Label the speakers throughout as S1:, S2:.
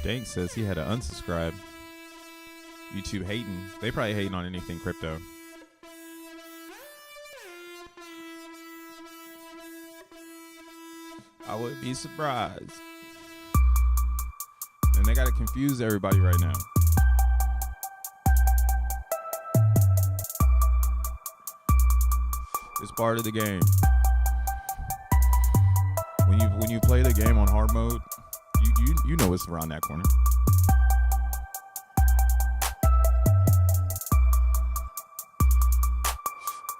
S1: Bank says he had to unsubscribe. YouTube hating. They probably hating on anything crypto. I wouldn't be surprised. And they got to confuse everybody right now. It's part of the game. When you play the game on hard mode, you know it's around that corner.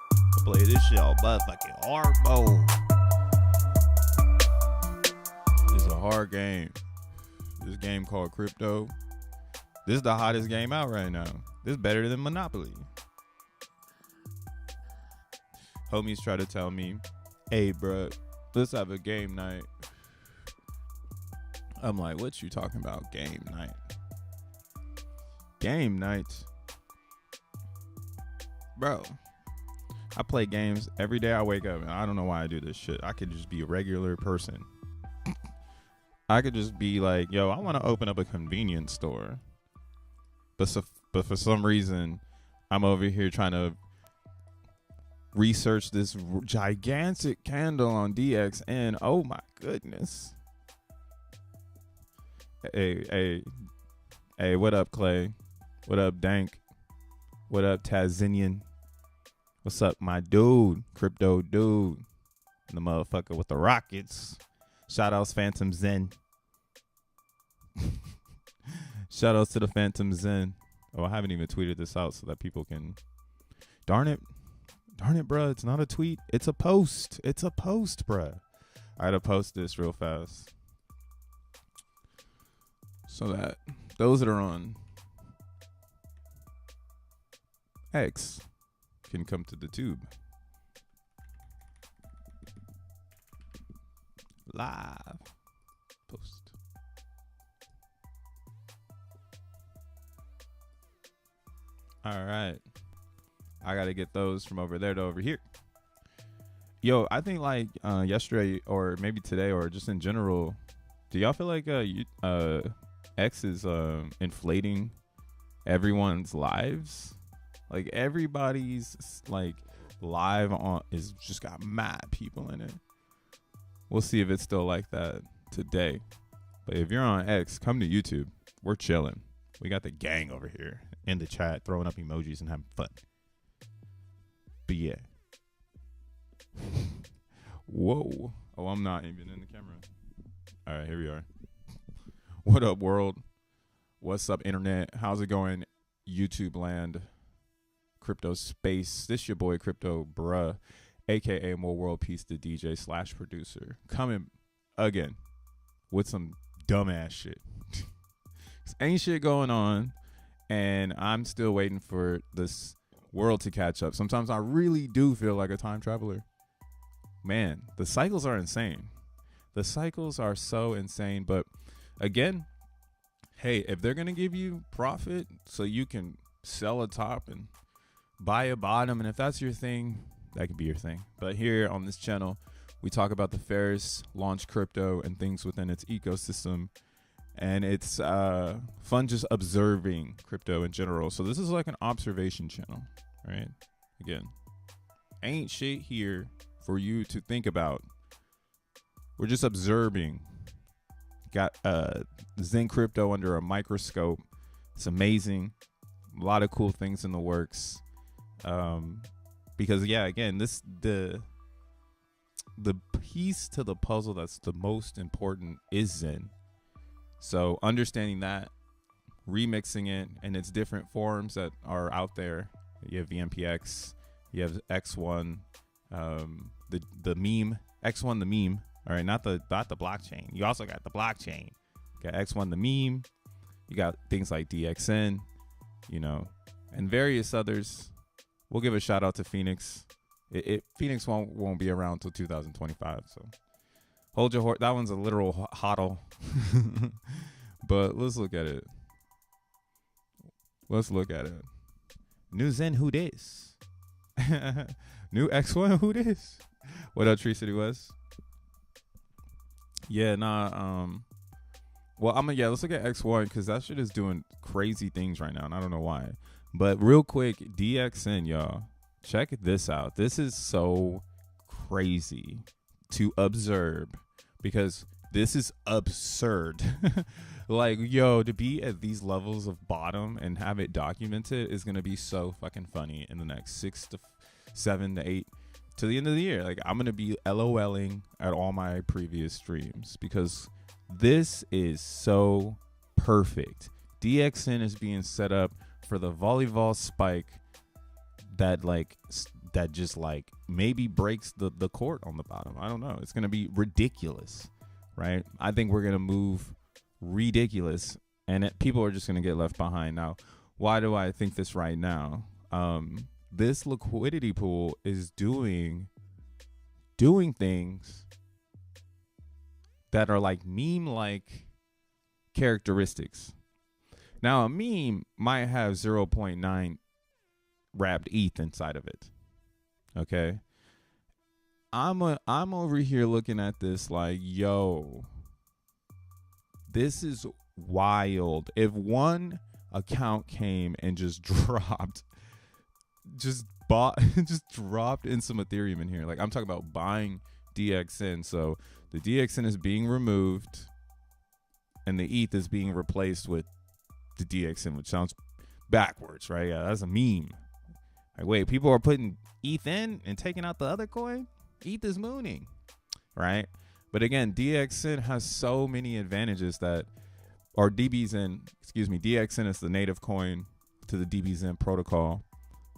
S1: I play this shit on motherfucking hard mode. It's a hard game. This game called crypto. This is the hottest game out right now. This is better than Monopoly. Homies try to tell me, hey, bro, let's have a game night. I'm like, what you talking about, game night? Game night? Bro, I play games every day I wake up, and I don't know why I do this shit. I could just be a regular person. I could just be like, yo, I want to open up a convenience store. But for some reason, I'm over here trying to research this gigantic candle on XEN. Oh my goodness. Hey, what up, Clay? What up, Dank? What up, Tazinian? What's up, my dude? Crypto dude. And the motherfucker with the rockets. Shout outs Phantom Zen. Shout outs to the Phantom Zen. Oh, I haven't even tweeted this out so that people can. Darn it, bro. It's not a tweet. It's a post. It's a post, bro. I had to post this real fast so that those that are on X can come to the tube. Live post. All right. I got to get those from over there to over here. Yo, I think like yesterday or maybe today or just in general, do y'all feel like X is inflating everyone's lives? Like everybody's like live on is just got mad people in it. We'll see if it's still like that today. But if you're on X, come to YouTube. We're chilling. We got the gang over here in the chat throwing up emojis and having fun. But yeah. Whoa. Oh, I'm not even in the camera. All right, here we are. What up, world? What's up, internet? How's it going, YouTube land? Crypto space. This your boy, Crypto Bruh, a.k.a. More World Peace, the DJ / producer. Coming again with some dumbass shit. Ain't shit going on, and I'm still waiting for this world to catch up. Sometimes I really do feel like a time traveler. Man, the cycles are insane. The cycles are so insane. But again, hey, if they're going to give you profit so you can sell a top and buy a bottom, and if that's your thing, that could be your thing. But here on this channel, we talk about the fairest launch crypto and things within its ecosystem. And it's fun just observing crypto in general. So this is like an observation channel, right? Again, ain't shit here for you to think about. We're just observing. Got Zen crypto under a microscope. It's amazing. A lot of cool things in the works. Because yeah, again, the piece to the puzzle that's the most important is Zen. So understanding that, remixing it in its different forms that are out there. You have VMPX, you have X1, the meme, X1 the meme. All right, not the blockchain. You also got the blockchain. You got X1 the meme. You got things like DXN, and various others. We'll give a shout out to Phoenix. Phoenix won't be around until 2025. So hold your horse. That one's a literal hodl. But let's look at it. New Zen, who this? New X1, who this? What up, Tree City West? Yeah, Well, let's look at X1 because that shit is doing crazy things right now, and I don't know why. But real quick, DXN, y'all, check this out. This is so crazy to observe because this is absurd. Like, yo, to be at these levels of bottom and have it documented is gonna be so fucking funny in the next 6 to 7 to 8 to the end of the year. Like, I'm gonna be LOLing at all my previous streams because this is so perfect. DXN is being set up for the volleyball spike that just maybe breaks the court on the bottom. I don't know. It's going to be ridiculous, right? I think we're going to move ridiculous and people are just going to get left behind. Now, why do I think this right now? This liquidity pool is doing things that are like meme-like characteristics. Now, a meme might have 0.9 wrapped ETH inside of it. Okay? I'm over here looking at this like, yo, this is wild. If one account came and just dropped in some Ethereum in here. Like, I'm talking about buying DXN. So the DXN is being removed and the ETH is being replaced with the DXN, which sounds backwards, right? Yeah, that's a meme. Like, wait, people are putting ETH in and taking out the other coin? ETH is mooning, right? But again, DXN has so many advantages DXN is the native coin to the DBZen protocol.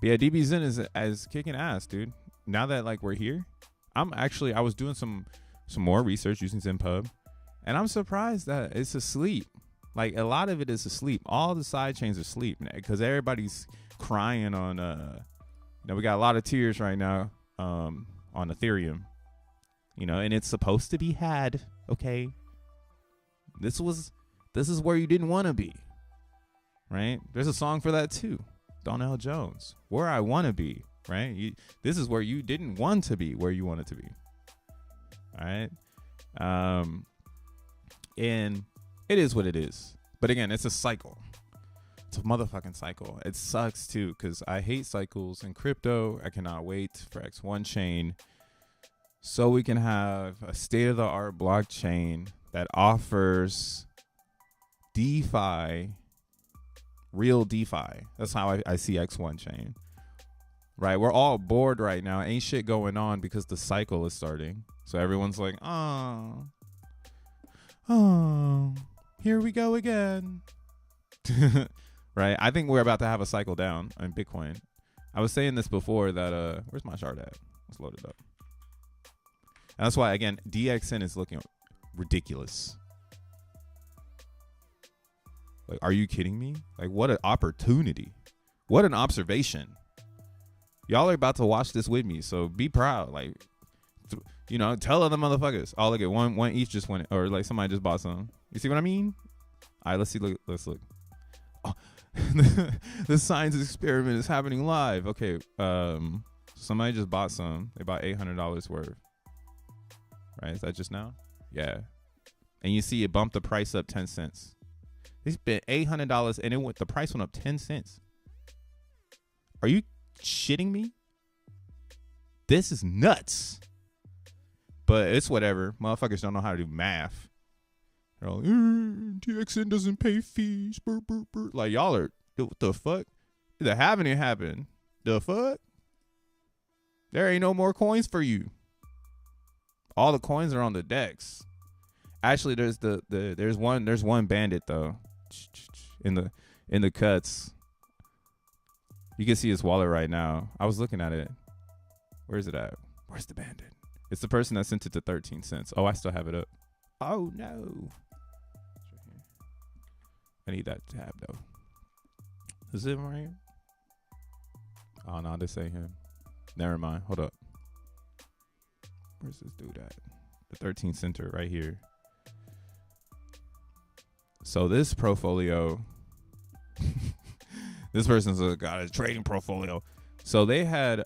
S1: But yeah, DBZen is kicking ass, dude. Now that we're here, I was doing some more research using ZenPub, and I'm surprised that it's asleep. Like, a lot of it is asleep. All the side chains are asleep because everybody's crying on we got a lot of tears right now on Ethereum, and it's supposed to be had. Okay, this is where you didn't want to be, right? There's a song for that too, Donnell Jones, Where I Want to Be, right? This is where you didn't want to be, where you wanted to be. All right. And it is what it is. But again, it's a cycle. It's a motherfucking cycle. It sucks too because I hate cycles in crypto. I cannot wait for X1 chain so we can have a state-of-the-art blockchain that offers DeFi, real DeFi. That's how I see X1 chain. Right? We're all bored right now. Ain't shit going on because the cycle is starting. So everyone's like, oh, here we go again. Right? I think we're about to have a cycle down on Bitcoin. I was saying this before that, where's my chart at? Let's load it up. And that's why, again, DXN is looking ridiculous. Like, are you kidding me? Like, what an opportunity. What an observation. Y'all are about to watch this with me, so be proud. Like, tell other motherfuckers. Oh, look at one each just went, or like somebody just bought some. You see what I mean? All right, let's see. Let's look. Oh, the science experiment is happening live. Okay, somebody just bought some. They bought $800 worth. Right? Is that just now? Yeah. And you see it bumped the price up 10 cents. They spent $800 and the price went up 10 cents. Are you shitting me? This is nuts. But it's whatever. Motherfuckers don't know how to do math. They're like, DXN doesn't pay fees. Burr, burr, burr. Like, y'all are, what the fuck? Either having it happen. The fuck? There ain't no more coins for you. All the coins are on the decks. Actually, there's one bandit though. In the cuts. You can see his wallet right now. I was looking at it. Where's it at? Where's the bandit? It's the person that sent it to 13 cents. Oh, I still have it up. Oh no. I need that tab though. Is it right here? Oh no, this ain't him. Never mind. Hold up. Where's this dude at? The 13 center right here. So this portfolio, this person's got a trading portfolio. So they had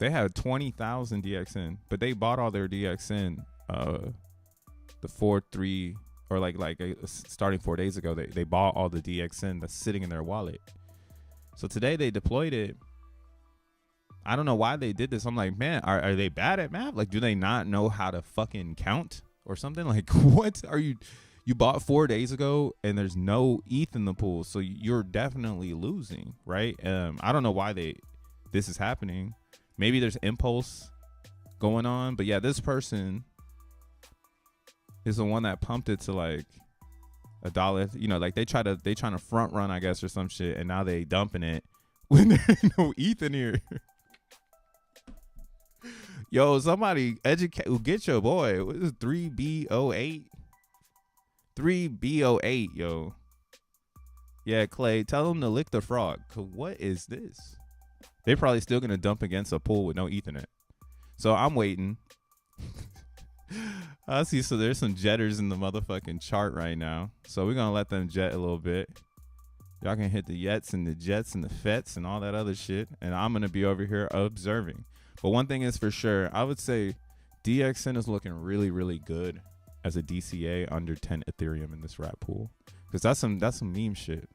S1: 20,000 DXN, but they bought all their DXN the 4.3 or starting 4 days ago, they bought all the DXN that's sitting in their wallet. So today they deployed it. I don't know why they did this. I'm like, man, are they bad at math? Like, do they not know how to fucking count or something? Like, what are you bought 4 days ago and there's no ETH in the pool, so you're definitely losing, right? I don't know why this is happening. Maybe there's impulse going on, but yeah, this person is the one that pumped it to like $1. You know, like they trying to front run, I guess, or some shit, and now they dumping it when there's no ETH in here. Yo, somebody get your boy. What is 3B08? 3B08, yo. Yeah, Clay, tell them to lick the frog. What is this? They're probably still gonna dump against a pool with no Ethernet. So I'm waiting. I see. So there's some jetters in the motherfucking chart right now. So we're gonna let them jet a little bit. Y'all can hit the yets and the jets and the fets and all that other shit. And I'm gonna be over here observing. But one thing is for sure, I would say DXN is looking really, really good as a DCA under 10 Ethereum in this rat pool, because that's some meme shit.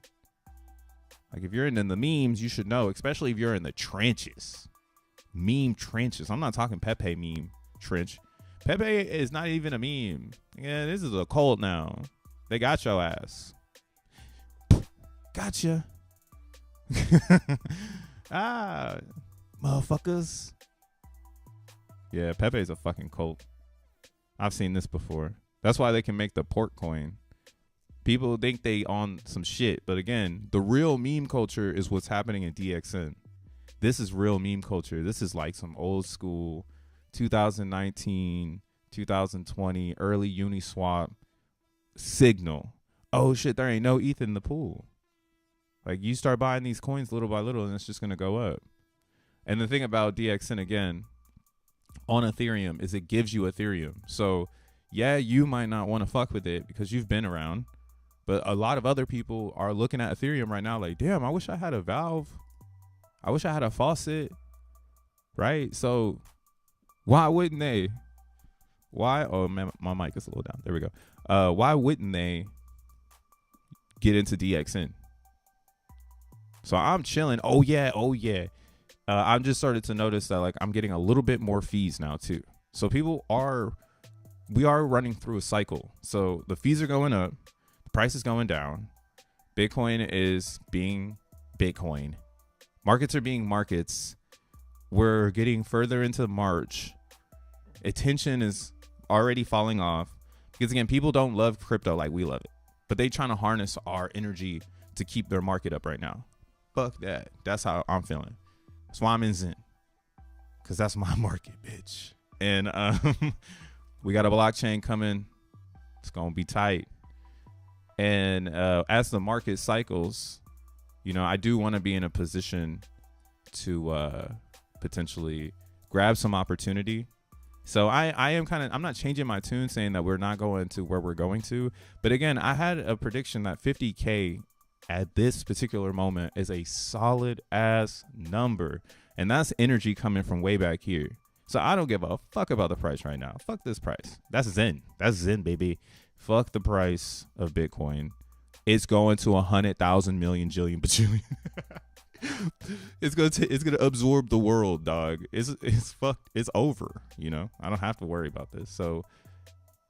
S1: Like if you're in the memes, you should know, especially if you're in the trenches, meme trenches. I'm not talking Pepe meme trench. Pepe is not even a meme. Yeah, this is a cult now. They got your ass. Gotcha. Motherfuckers. Yeah, Pepe's a fucking cult. I've seen this before. That's why they can make the pork coin. People think they on some shit, but again, the real meme culture is what's happening in DXN. This is real meme culture. This is like some old school 2019, 2020, early Uniswap signal. Oh shit, there ain't no ETH in the pool. Like you start buying these coins little by little and it's just gonna go up. And the thing about DXN again, on Ethereum, is it gives you Ethereum. So yeah, you might not want to fuck with it because you've been around, but a lot of other people are looking at Ethereum right now like, damn, I wish I had a Valve. I wish I had a faucet. Right? So why wouldn't they? Why? Oh man, my mic is a little down. There we go. Why wouldn't they get into DXN? So I'm chilling. Oh yeah. I'm just started to notice that like I'm getting a little bit more fees now too. So we are running through a cycle. So the fees are going up, the price is going down. Bitcoin is being Bitcoin. Markets are being markets. We're getting further into March. Attention is already falling off because again, people don't love crypto like we love it, but they trying to harness our energy to keep their market up right now. Fuck that. That's how I'm feeling. That's why I'm in Zen, because that's my market, bitch. And we got a blockchain coming. It's gonna be tight. And as the market cycles, you know, I do want to be in a position to potentially grab some opportunity. So I am I'm not changing my tune saying that we're not going to where we're going to. But again, I had a prediction that 50K at this particular moment is a solid ass number. And that's energy coming from way back here. So I don't give a fuck about the price right now. Fuck this price. That's Zen. That's Zen, baby. Fuck the price of Bitcoin. It's going to 100,000 million jillion bajillion. It's gonna absorb the world, dog. It's fucked. It's over. You know, I don't have to worry about this. So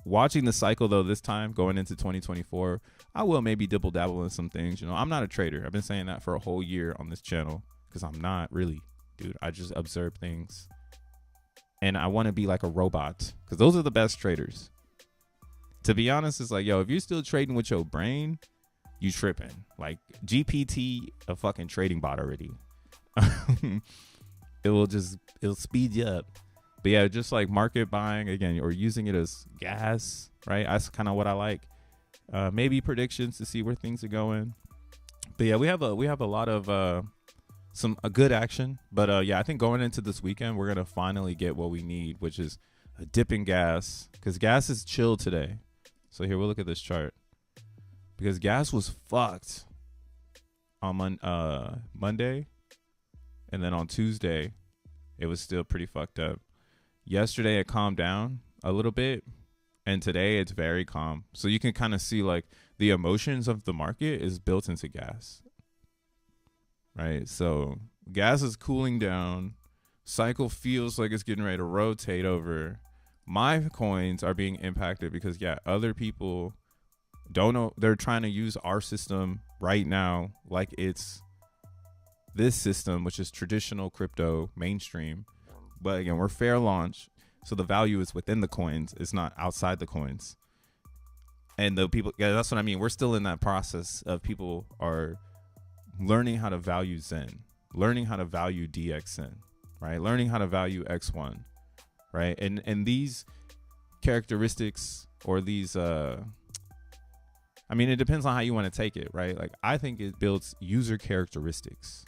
S1: watching the cycle though, this time going into 2024, I will maybe dibble dabble in some things. You know, I'm not a trader. I've been saying that for a whole year on this channel because I'm not really, dude. I just observe things, and I want to be like a robot because those are the best traders. To be honest, it's like, yo, if you're still trading with your brain, you tripping. Like GPT, a fucking trading bot already. It'll speed you up. But yeah, just like market buying again, or using it as gas, right? That's kind of what I like. Maybe predictions to see where things are going. But yeah, we have a lot of a good action. But yeah, I think going into this weekend, we're gonna finally get what we need, which is a dip in gas, because gas is chill today. So here, we'll look at this chart, because gas was fucked on Monday, and then on Tuesday, it was still pretty fucked up. Yesterday, it calmed down a little bit, And today it's very calm. So you can kind of see like the emotions of the market is built into gas. Right? So gas is cooling down. Cycle feels like it's getting ready to rotate over. My coins are being impacted because other people don't know. They're trying to use our system right now like it's this system, which is traditional crypto mainstream. But again, we're fair launch. So the value is within the coins. It's not outside the coins. And the people, that's what I mean. We're still in that process of people are learning how to value Zen, learning how to value DXN, right? Learning how to value X1, right? And these characteristics or these, I mean, it depends on how you want to take it, right? Like, I think it builds user characteristics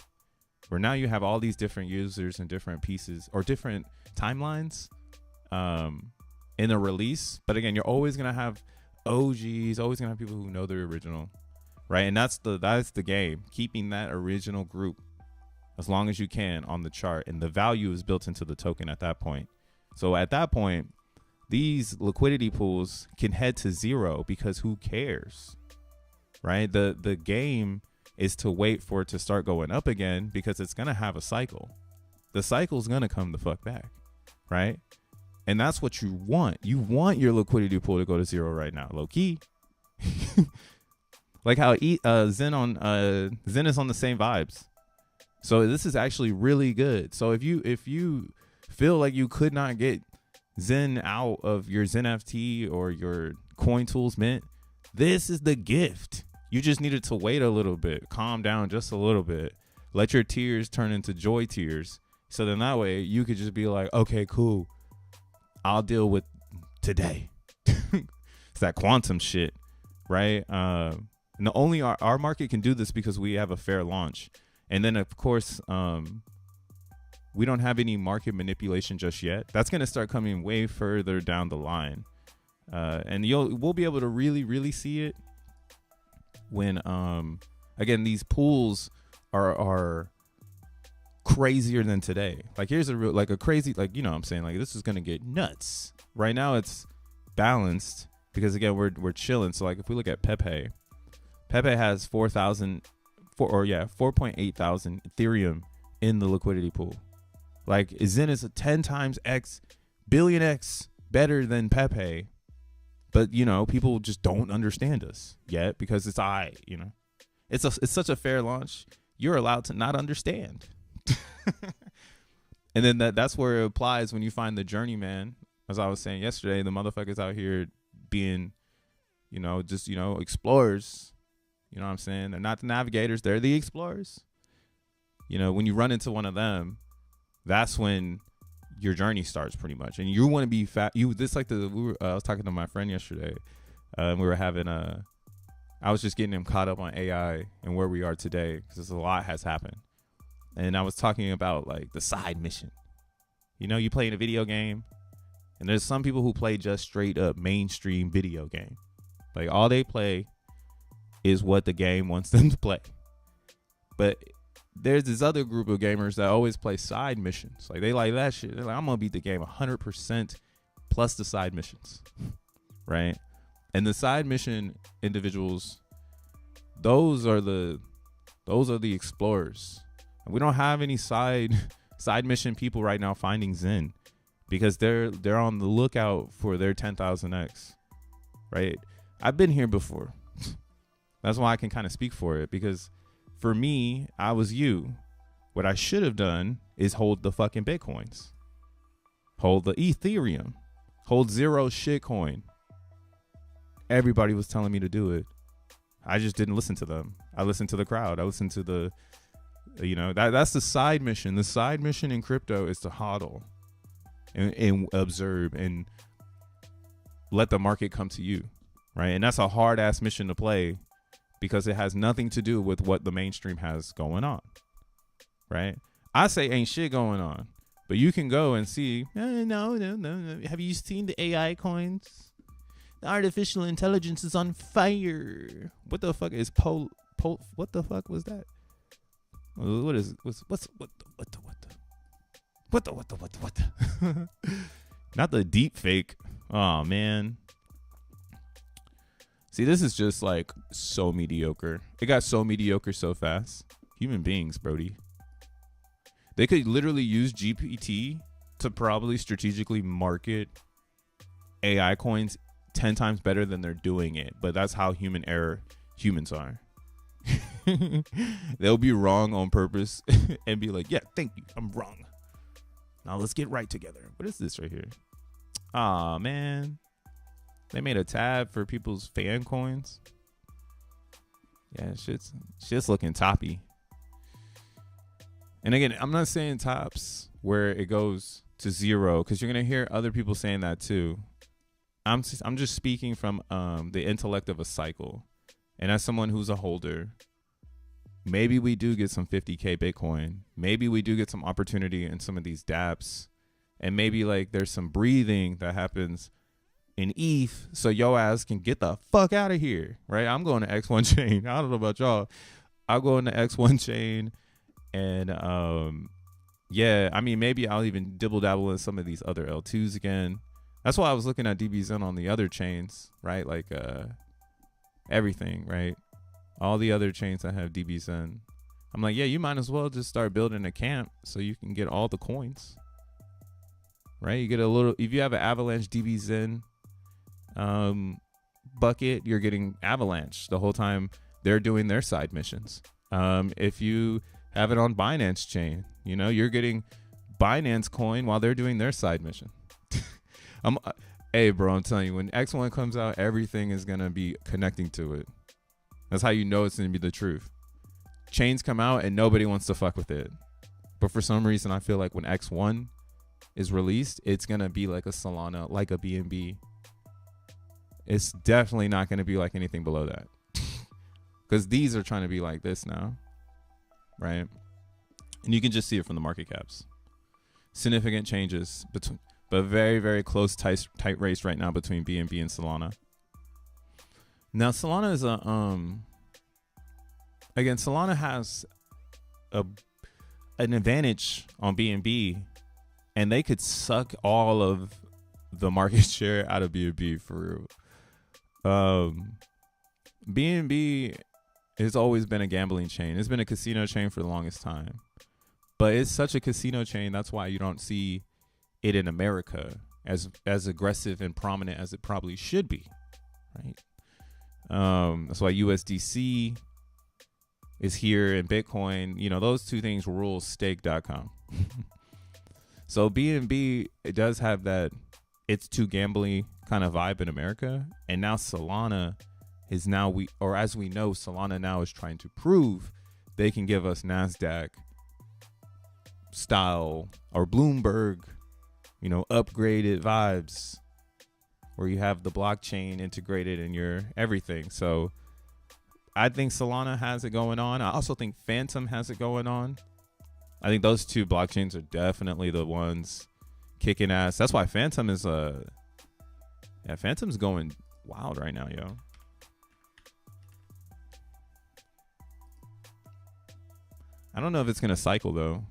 S1: where now you have all these different users and different pieces or different timelines in a release. But again, you're always going to have OGs, always going to have people who know the original, right? And that's the game, keeping that original group as long as you can on the chart. And the value is built into the token at that point. So at that point, these liquidity pools can head to zero because who cares, right? The game is to wait for it to start going up again because it's going to have a cycle. The cycle's going to come the fuck back, right? And that's what you want. You want your liquidity pool to go to zero right now, low key. Like how Zen is on the same vibes. So this is actually really good. So if you feel like you could not get Zen out of your XenFT or your coin tools mint, this is the gift. You just needed to wait a little bit, calm down just a little bit, let your tears turn into joy tears. So then that way you could just be like, okay, cool, I'll deal with today. It's that quantum shit, right? And only our market can do this because we have a fair launch. And then of course, we don't have any market manipulation just yet. That's going to start coming way further down the line. And we'll be able to really, really see it when, again, these pools are crazier than today. Like here's a crazy, like, you know what I'm saying? Like this is going to get nuts. Right now it's balanced because again, we're chilling. So like if we look at P.o.P has 4.8 thousand Ethereum in the liquidity pool. Like Zen is a 10 times X billion X better than P.o.P, but you know people just don't understand us yet because it's you know, it's such a fair launch. You're allowed to not understand, and then that's where it applies when you find the journeyman. As I was saying yesterday, the motherfuckers out here being, you know, just explorers. You know what I'm saying? They're not the navigators; they're the explorers. You know, when you run into one of them, that's when your journey starts pretty much. And you want to be I was talking to my friend yesterday. We were having I was just getting him caught up on AI and where we are today because a lot has happened. And I was talking about like the side mission. You know, you play in a video game and there's some people who play just straight up mainstream video game. Like all they play is what the game wants them to play. But there's this other group of gamers that always play side missions. Like they like that shit. They're like, I'm gonna beat the game 100% plus the side missions, right? And the side mission individuals, those are the explorers. And we don't have any side mission people right now finding Zen because they're on the lookout for their 10,000x, right? I've been here before. That's why I can kind of speak for it because for me, I was you. What I should have done is hold the fucking Bitcoins. Hold the Ethereum. Hold zero shitcoin. Everybody was telling me to do it. I just didn't listen to them. I listened to the crowd. I listened to the, you know, that's the side mission. The side mission in crypto is to hodl and observe and let the market come to you, right? And that's a hard ass mission to play because it has nothing to do with what the mainstream has going on, right? I say ain't shit going on, but you can go and see, no. Have you seen the AI coins? The artificial intelligence is on fire. What the fuck is what the fuck was that? What is what the not the deep fake. Oh man, See, this is just like so mediocre. It got so mediocre so fast. Human beings, Brody. They could literally use GPT to probably strategically market AI coins 10 times better than they're doing it. But that's how humans are. They'll be wrong on purpose and be like, yeah, thank you, I'm wrong. Now let's get right together. What is this right here? Aw, man. They made a tab for people's fan coins. Yeah, shit's looking toppy. And again, I'm not saying tops where it goes to zero, because you're gonna hear other people saying that too. I'm just speaking from the intellect of a cycle, and as someone who's a holder, maybe we do get some 50K Bitcoin. Maybe we do get some opportunity in some of these dApps, and maybe like there's some breathing that happens in ETH, so yo ass can get the fuck out of here, right? I'm going to X1 chain. I don't know about y'all. I'll go into X1 chain, and yeah, I mean, maybe I'll even dibble dabble in some of these other L2s again. That's why I was looking at DBZen on the other chains, right? Like everything, right? All the other chains that have DBZen. I'm like, yeah, you might as well just start building a camp so you can get all the coins, right? You get a little, if you have an Avalanche DBZen bucket, you're getting Avalanche the whole time they're doing their side missions. If you have it on Binance chain, you know, you're getting Binance coin while they're doing their side mission. Hey bro, I'm telling you, when X1 comes out, everything is gonna be connecting to it. That's how you know it's gonna be the truth. Chains come out and nobody wants to fuck with it, but for some reason I feel like when X1 is released, it's gonna be like a Solana, like a BNB. It's definitely not gonna be like anything below that, because these are trying to be like this now, right? And you can just see it from the market caps. Significant changes between, but very, very close, tight race right now between BNB and Solana. Now Solana is again, Solana has an advantage on BNB, and they could suck all of the market share out of BNB for real. BNB has always been a gambling chain. It's been a casino chain for the longest time, but it's such a casino chain. That's why you don't see it in America as aggressive and prominent as it probably should be, right? That's why USDC is here and Bitcoin, you know, those two things rule stake.com. So BNB, it does have that it's too gambly kind of vibe in America. And now Solana is now, as we know, Solana now is trying to prove they can give us NASDAQ style or Bloomberg, you know, upgraded vibes where you have the blockchain integrated in your everything. So I think Solana has it going on. I also think Phantom has it going on. I think those two blockchains are definitely the ones kicking ass. That's why Phantom is Phantom's going wild right now, yo. I don't know if it's gonna cycle though.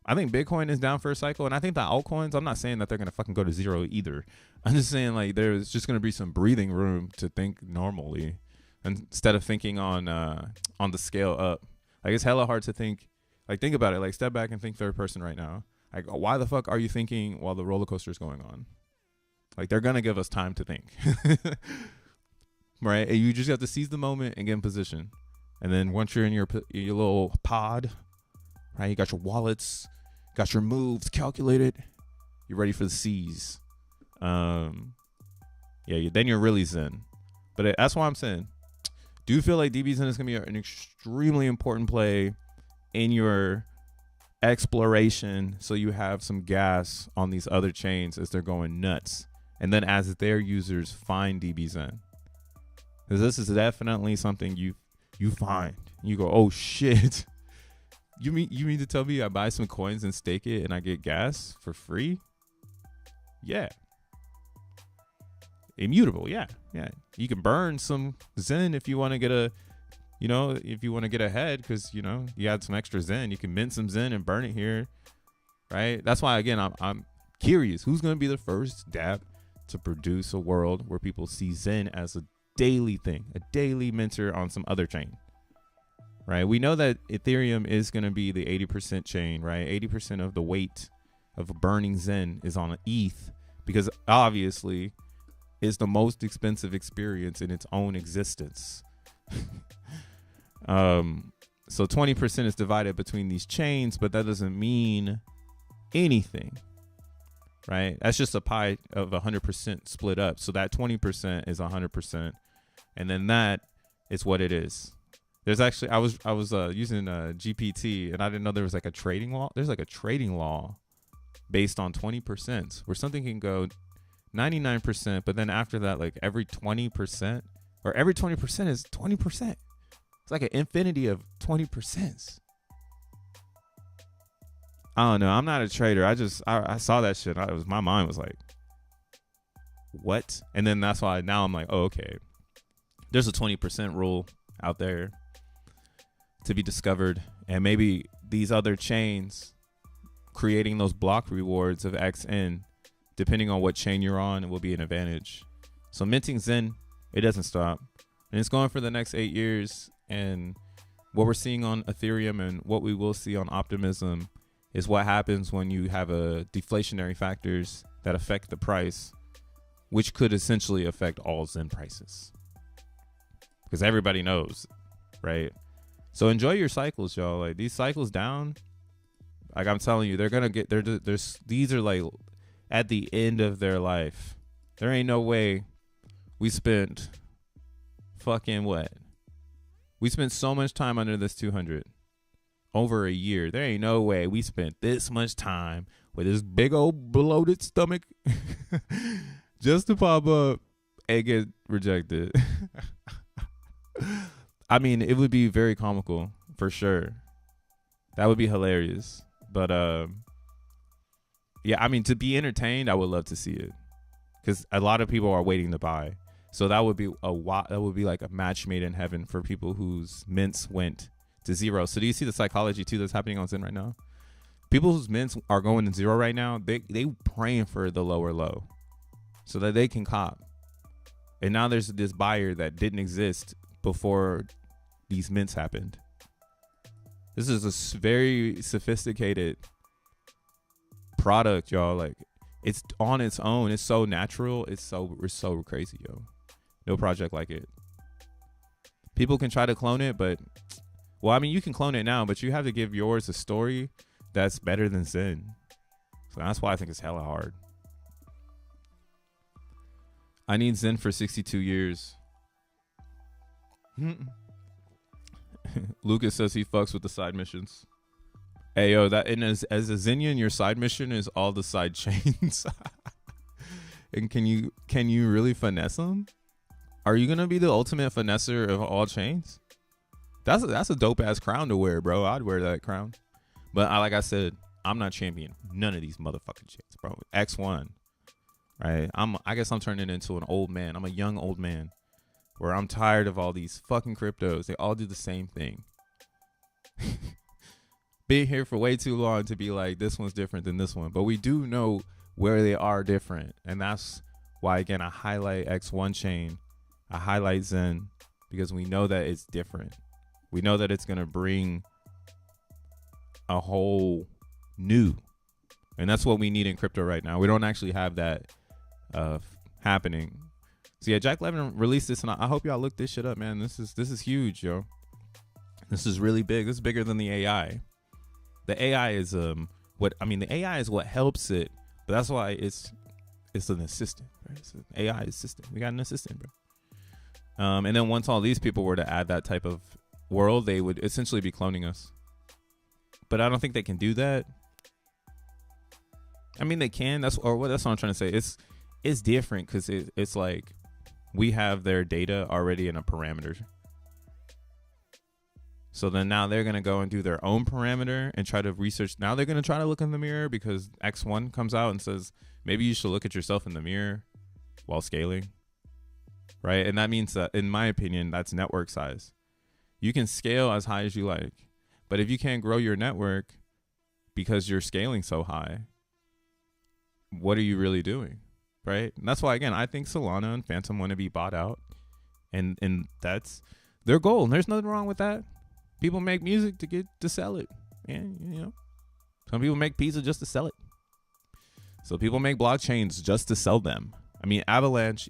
S1: I think Bitcoin is down for a cycle, and I think the altcoins, I'm not saying that they're gonna fucking go to zero either. I'm just saying like there's just gonna be some breathing room to think normally, instead of thinking on the scale up. Like it's hella hard to think. Like think about it. Like step back and think third person right now. Like why the fuck are you thinking while the roller coaster is going on? Like they're gonna give us time to think, right? And you just have to seize the moment and get in position. And then once you're in your little pod, right? You got your wallets, got your moves calculated. You're ready for the C's. Then you're really zen. But that's why I'm saying, do you feel like DBZen is gonna be an extremely important play in your exploration, so you have some gas on these other chains as they're going nuts, and then as their users find DBZen, because this is definitely something you find, you go, oh shit, you mean to tell me I buy some coins and stake it and I get gas for free? Yeah. Immutable, yeah. You can burn some Zen if you want to get ahead, because you got some extra Zen. You can mint some Zen and burn it here, right? That's why again I'm curious who's going to be the first dApp to produce a world where people see Zen as a daily thing, a daily minter on some other chain, right? We know that Ethereum is going to be the 80% chain, right? 80% of the weight of burning Zen is on ETH, because obviously it's the most expensive experience in its own existence. So 20% is divided between these chains, but that doesn't mean anything, right? That's just a pie of 100% split up. So that 20% is 100%, and then that is what it is. There's actually, I was using GPT, and I didn't know there was like a trading law. There's like a trading law based on 20%, where something can go 99%, but then after that, like every 20% or every 20% is 20%. It's like an infinity of 20%. I don't know. I'm not a trader. I saw that shit. My mind was like, what? And then that's why now I'm like, oh, okay. There's a 20% rule out there to be discovered. And maybe these other chains creating those block rewards of XN, depending on what chain you're on, it will be an advantage. So minting Zen, it doesn't stop. And it's going for the next 8 years. And what we're seeing on Ethereum and what we will see on Optimism is what happens when you have a deflationary factors that affect the price, which could essentially affect all Zen prices. Because everybody knows, right? So enjoy your cycles, y'all. Like these cycles down, like I'm telling you, they're gonna get these are like at the end of their life. There ain't no way we spent fucking what? We spent so much time under this 200 over a year. There ain't no way we spent this much time with this big old bloated stomach just to pop up and get rejected. I mean, it would be very comical for sure. That would be hilarious. But yeah, I mean, to be entertained, I would love to see it because a lot of people are waiting to buy. So that would be like a match made in heaven for people whose mints went to zero. So do you see the psychology too that's happening on Zen right now? People whose mints are going to zero right now, they praying for the lower low so that they can cop. And now there's this buyer that didn't exist before these mints happened. This is a very sophisticated product, y'all. Like it's on its own. It's so natural. It's so crazy, yo. No project like it. People can try to clone it, but well, I mean, you can clone it now, but you have to give yours a story that's better than Zen. So that's why I think it's hella hard. I need Zen for 62 years. Lucas says he fucks with the side missions. Hey, yo, that and as a Zenian, your side mission is all the side chains. And can you really finesse them? Are you gonna be the ultimate finesser of all chains? That's a dope ass crown to wear, bro. I'd wear that crown. But like I said, I'm not championing none of these motherfucking chains, bro. X1, right? I guess I'm turning into an old man. I'm a young old man where I'm tired of all these fucking cryptos. They all do the same thing. Been here for way too long to be like this one's different than this one, but we do know where they are different, and that's why again I highlight X1 chain, I highlight Zen, because we know that it's different. We know that it's gonna bring a whole new, and that's what we need in crypto right now. We don't actually have that happening. So yeah, Jack Levin released this, and I hope y'all look this shit up, man. This is huge, yo. This is really big. This is bigger than the AI. The AI is the AI is what helps it, but that's why it's an assistant, right? It's an AI assistant. We got an assistant, bro. And then once all these people were to add that type of world, they would essentially be cloning us. But I don't think they can do that. I mean, they can. That's what I'm trying to say. It's different because it's like we have their data already in a parameter. So then now they're going to go and do their own parameter and try to research. Now they're going to try to look in the mirror because X1 comes out and says, maybe you should look at yourself in the mirror while scaling. Right. And that means that, in my opinion, that's network size. You can scale as high as you like. But if you can't grow your network because you're scaling so high, what are you really doing? Right. And that's why, again, I think Solana and Phantom want to be bought out and that's their goal. And there's nothing wrong with that. People make music to sell it, and some people make pizza just to sell it. So people make blockchains just to sell them. I mean, Avalanche,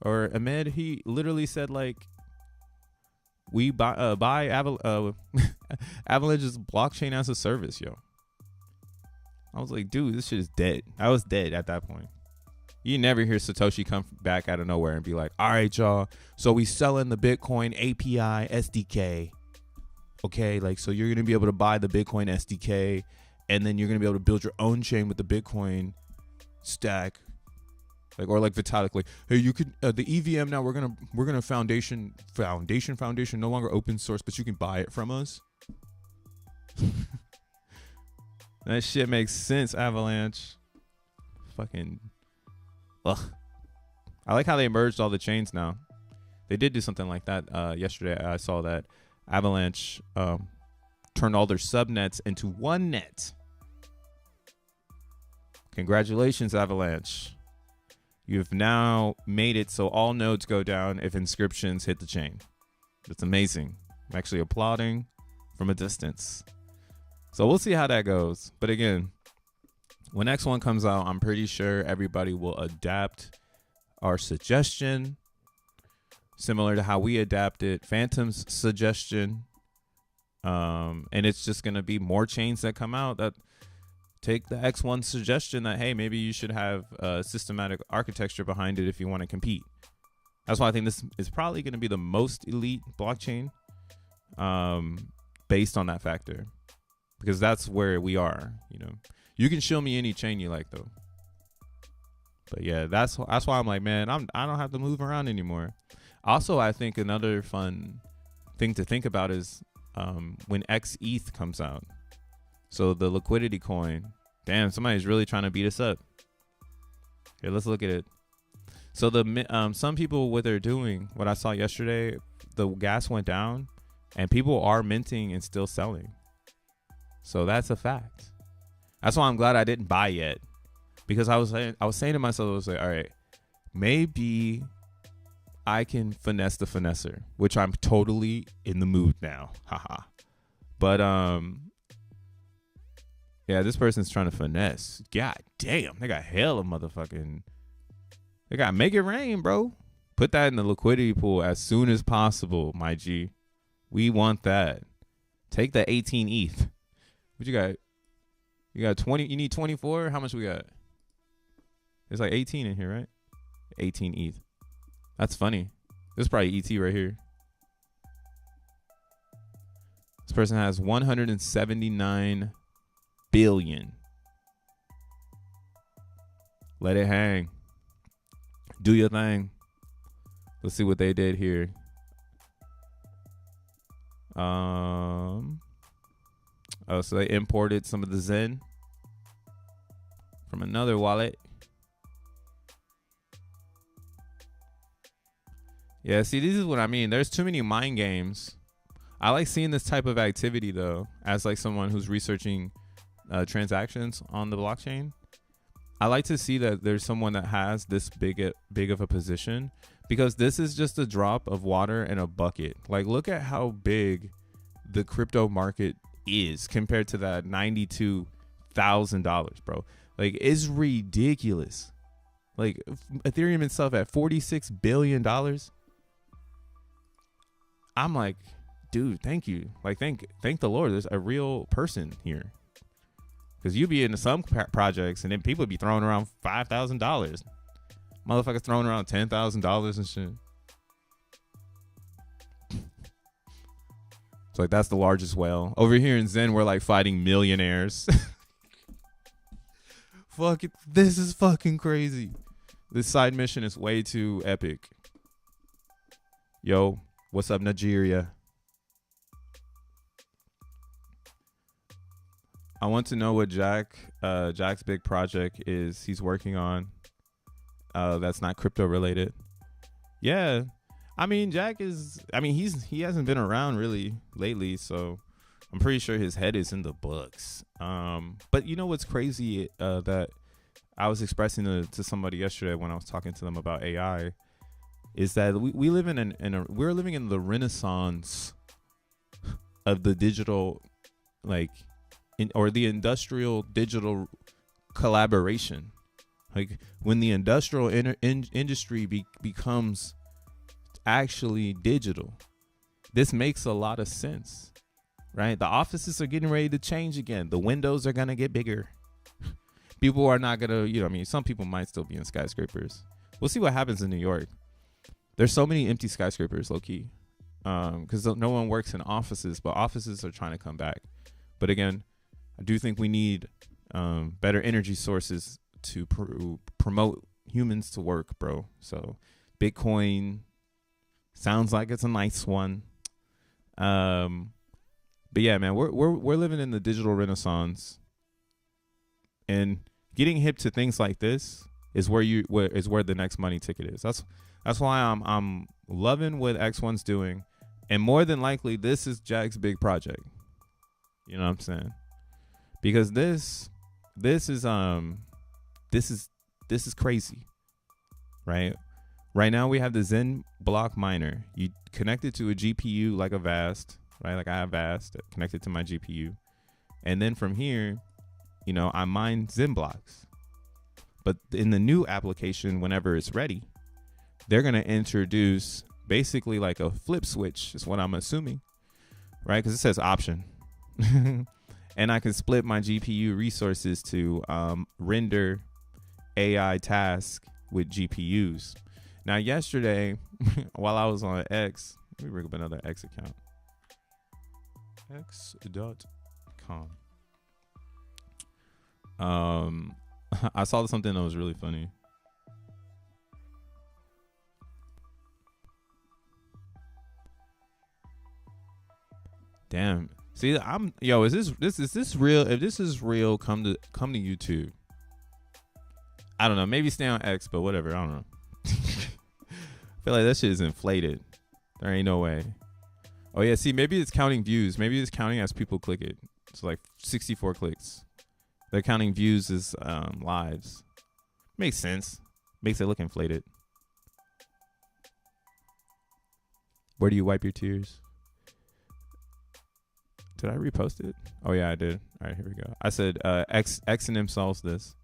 S1: Ahmed, he literally said like, we buy Avalanche's blockchain as a service, yo. I was like, dude, this shit is dead. I was dead at that point. You never hear Satoshi come back out of nowhere and be like, all right, y'all, so we selling the Bitcoin API SDK. Okay, like, so you're going to be able to buy the Bitcoin SDK, and then you're going to be able to build your own chain with the Bitcoin stack. Like, or like Vitalik, like, hey, you could the EVM now, we're gonna foundation no longer open source, but you can buy it from us. That shit makes sense, Avalanche. Fucking ugh. I like how they merged all the chains now. They did do something like that yesterday. I saw that Avalanche turned all their subnets into one net. Congratulations, Avalanche. You've now made it so all nodes go down if inscriptions hit the chain. That's amazing. I'm actually applauding from a distance. So we'll see how that goes. But again, when X1 comes out, I'm pretty sure everybody will adapt our suggestion, similar to how we adapted Phantom's suggestion. And it's just going to be more chains that come out that take the X1 suggestion that, hey, maybe you should have a systematic architecture behind it if you want to compete. That's why I think this is probably going to be the most elite blockchain based on that factor, because that's where we are. You can show me any chain you like, though. But yeah, that's why I'm like, man, I don't have to move around anymore. Also, I think another fun thing to think about is when XETH comes out. So the liquidity coin. Damn, somebody's really trying to beat us up. Here, let's look at it. So some people, what they're doing, what I saw yesterday, the gas went down and people are minting and still selling. So that's a fact. That's why I'm glad I didn't buy yet, because I was saying to myself, I was like, all right, maybe I can finesse the finesser, which I'm totally in the mood now. Haha. But yeah, this person's trying to finesse. God damn, they got hell of motherfucking. They got make it rain, bro. Put that in the liquidity pool as soon as possible, my G. We want that. Take the 18 ETH. What you got? You got 20. You need 24. How much we got? There's like 18 in here, right? 18 ETH. That's funny. This is probably ET right here. This person has 179 billion. Let it hang. Do your thing. Let's see what they did here. Oh, so they imported some of the Zen from another wallet. Yeah, see, this is what I mean. There's too many mind games. I like seeing this type of activity, though, as like someone who's researching transactions on the blockchain. I like to see that there's someone that has this big of a position, because this is just a drop of water in a bucket. Like, look at how big the crypto market is compared to that $92,000, bro. Like, it's ridiculous. Like, Ethereum itself at $46 billion. I'm like, dude, thank you. Like, thank the Lord. There's a real person here. Because you be into some projects and then people be throwing around $5,000. Motherfuckers throwing around $10,000 and shit. It's like, that's the largest whale. Over here in Zen, we're like fighting millionaires. Fuck it. This is fucking crazy. This side mission is way too epic. Yo, what's up, Nigeria? I want to know what Jack's big project is he's working on. That's not crypto related. Yeah, I mean, Jack is. I mean, he hasn't been around really lately, so I'm pretty sure his head is in the books. But you know what's crazy that I was expressing to somebody yesterday when I was talking to them about AI. is that we live we're living in the renaissance of the digital, like, or the industrial digital collaboration. Like when the industrial industry becomes actually digital, this makes a lot of sense, right? The offices are getting ready to change again. The windows are gonna get bigger. People are not gonna, I mean, some people might still be in skyscrapers. We'll see what happens in New York. There's so many empty skyscrapers, low key, because no one works in offices, but offices are trying to come back. But again, I do think we need better energy sources to promote humans to work, bro. So Bitcoin sounds like it's a nice one. But yeah, man, we're living in the digital renaissance, and getting hip to things like this is where the next money ticket is. That's why I'm loving what X1's doing, and more than likely this is Jack's big project. You know what I'm saying? Because this is crazy, right? Right now we have the XENblock miner. You connect it to a GPU like a VAST, right? Like I have VAST connected to my GPU, and then from here, I mine XENblocks. But in the new application, whenever it's ready, they're going to introduce basically like a flip switch is what I'm assuming, right? Because it says option. And I can split my GPU resources to render AI tasks with GPUs. Now, yesterday, while I was on X, let me bring up another X account. X.com. I saw something that was really funny. Damn. See, is this real? If this is real, come to YouTube. I don't know. Maybe stay on X, but whatever. I don't know. I feel like that shit is inflated. There ain't no way. Oh yeah, see, maybe it's counting views. Maybe it's counting as people click it. It's like 64 clicks. They're counting views as lives. Makes sense. Makes it look inflated. Where do you wipe your tears? Did I repost it? Oh yeah, I did. All right, here we go. I said XEN solves this.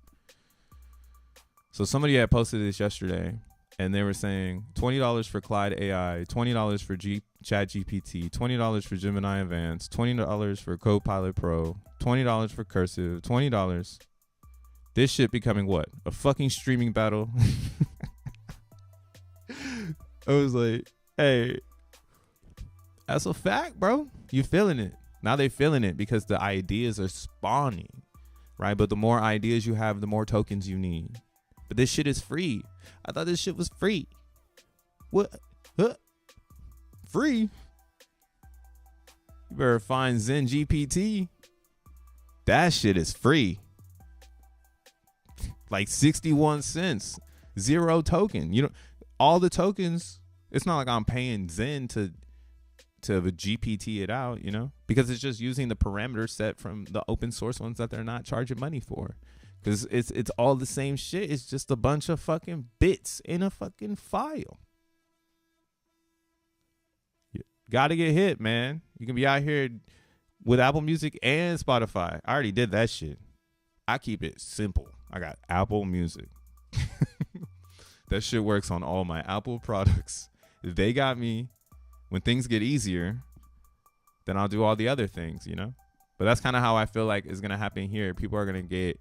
S1: So somebody had posted this yesterday, and they were saying $20 for Clyde AI, $20 for Chat GPT, $20 for Gemini Advanced, $20 for Copilot Pro, $20 for Cursive, $20. This shit becoming what? A fucking streaming battle. I was like, hey, that's a fact, bro. You feeling it. Now they feeling it because the ideas are spawning, right? But the more ideas you have, the more tokens you need. But this shit is free. I thought this shit was free. What? Huh? Free? You better find Zen GPT. That shit is free. Like 61 cents. 0 token. All the tokens, it's not like I'm paying Zen to GPT it out, because it's just using the parameter set from the open source ones that they're not charging money for. Because it's all the same shit. It's just a bunch of fucking bits in a fucking file. You gotta get hit, man. You can be out here with Apple Music and Spotify. I already did that shit. I keep it simple. I got Apple Music. That shit works on all my Apple products. They got me. When things get easier, then I'll do all the other things, But that's kind of how I feel like is going to happen here. People are going to get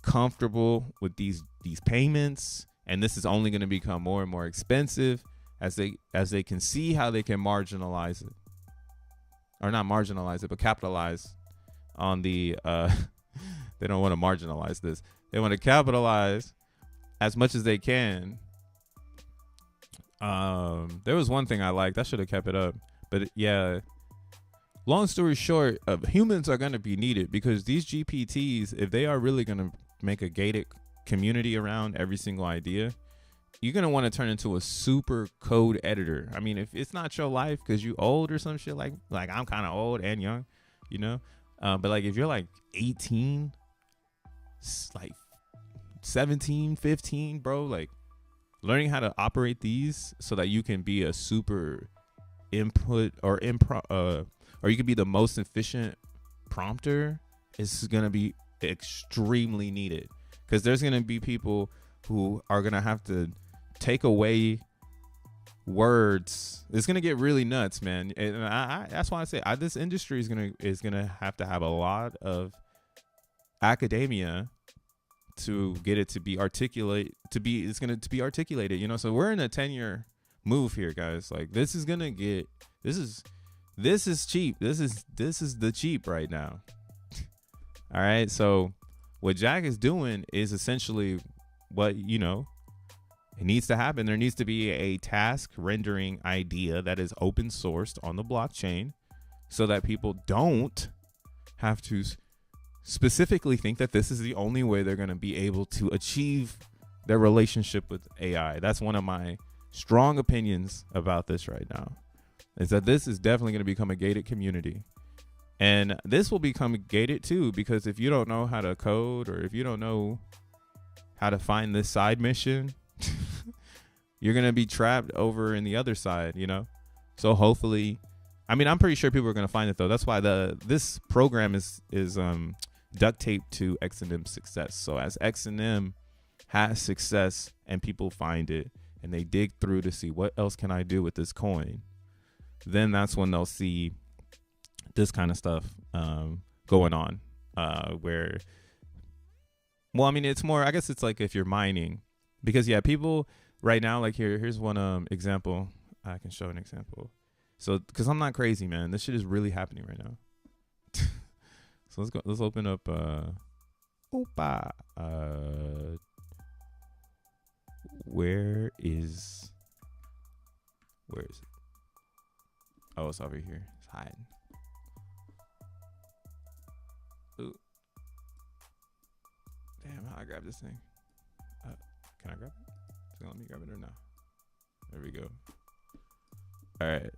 S1: comfortable with these payments, and this is only going to become more and more expensive as they can see how they can marginalize it. Or not marginalize it, but capitalize on the they don't want to marginalize this. They want to capitalize as much as they can. There was one thing I liked. I should have kept it up. But yeah, long story short, humans are going to be needed because these GPTs, if they are really going to make a gated community around every single idea, you're going to want to turn into a super code editor. I mean, if it's not your life because you old or some shit, like I'm kind of old and young, but like if you're like 18, like 17, 15, bro, like learning how to operate these so that you can be a super input or or you can be the most efficient prompter is going to be extremely needed, because there's going to be people who are going to have to take away words. It's going to get really nuts, man. And that's why I say this industry is going to have a lot of academia to get it to be articulated, to be articulated, you know. So we're in a 10-year move here, guys. Like, this is cheap. This is the cheap right now. All right. So what Jack is doing is essentially what, you know, it needs to happen. There needs to be a task rendering idea that is open sourced on the blockchain so that people don't have to specifically think that this is the only way they're going to be able to achieve their relationship with AI. That's one of my strong opinions about this right now, is that this is definitely going to become a gated community. And this will become gated too, because if you don't know how to code, or if you don't know how to find this side mission, you're going to be trapped over in the other side, you know? So hopefully, I mean, I'm pretty sure people are going to find it though. That's why this program is duct taped to XNM's success. So as XNM has success and people find it and they dig through to see what else can I do with this coin, then that's when they'll see this kind of stuff going on, where, well, I mean, it's more, I guess it's like if you're mining, because yeah, people right now, like here's one example. I can show an example. So, because I'm not crazy, man, this shit is really happening right now. So let's open up where is it? Oh, it's over here. It's hiding. Ooh. Damn, how I grab this thing? Can I grab it? Is it gonna let me grab it or not? There we go. All right.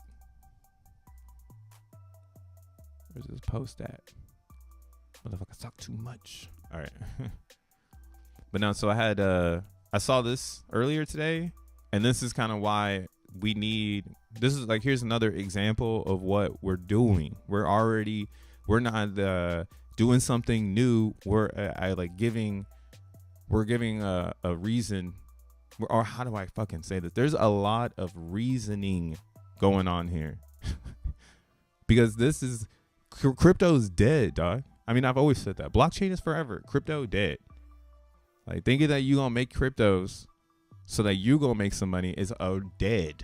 S1: Where's this post at? Motherfucker talk too much. All right. But no, so I saw this earlier today, and this is kind of why we need, this is like, here's another example of what we're doing. We're not doing something new. We're giving a reason, or how do I fucking say this? There's a lot of reasoning going on here. Because crypto's dead, dog. I mean, I've always said that. Blockchain is forever. Crypto dead. Like, thinking that you gonna make cryptos so that you gonna make some money is dead.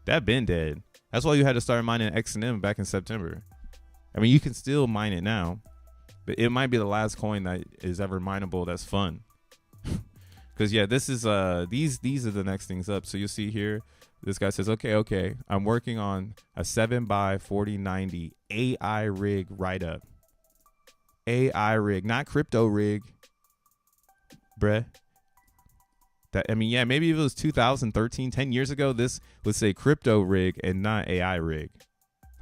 S1: That been dead. That's why you had to start mining XEN back in September. I mean, you can still mine it now, but it might be the last coin that is ever mineable that's fun. Because yeah, this is these are the next things up. So you'll see here, this guy says, okay, I'm working on a 7x4090 AI rig write-up. AI rig, not crypto rig, bruh. That, I mean, yeah, maybe if it was 2013, 10 years ago, this would say crypto rig and not AI rig.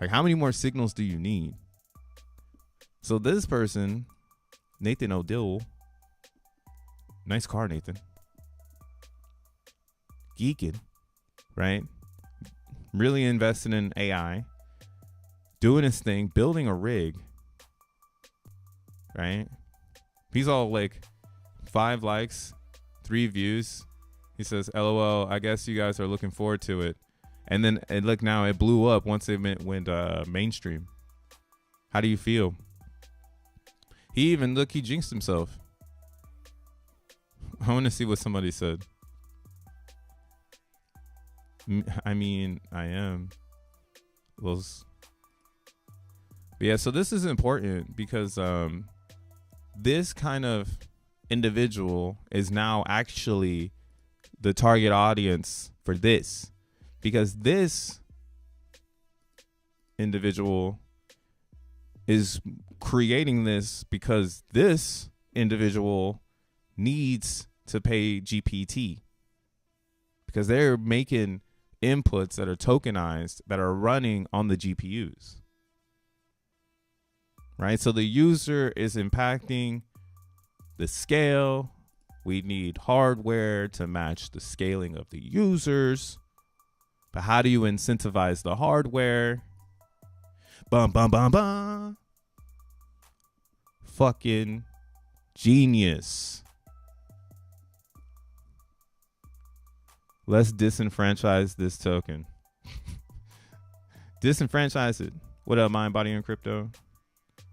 S1: Like, how many more signals do you need? So this person, Nathan O'Dill, nice car, Nathan. Geeking, right? Really invested in AI, doing his thing, building a rig, right? He's all like 5 likes, 3 views. He says, LOL, I guess you guys are looking forward to it. And then look, now it blew up once it went mainstream. How do you feel? He jinxed himself. I want to see what somebody said. I mean, I am. But yeah, so this is important because this kind of individual is now actually the target audience for this, because this individual is creating this because this individual needs to pay GPT, because they're making inputs that are tokenized that are running on the GPUs. Right? So the user is impacting the scale, We need hardware to match the scaling of the users. But how do you incentivize the hardware? Bum, bum, bum, bum. Fucking genius. Let's disenfranchise this token. Disenfranchise it. What up, Mind, Body, and Crypto?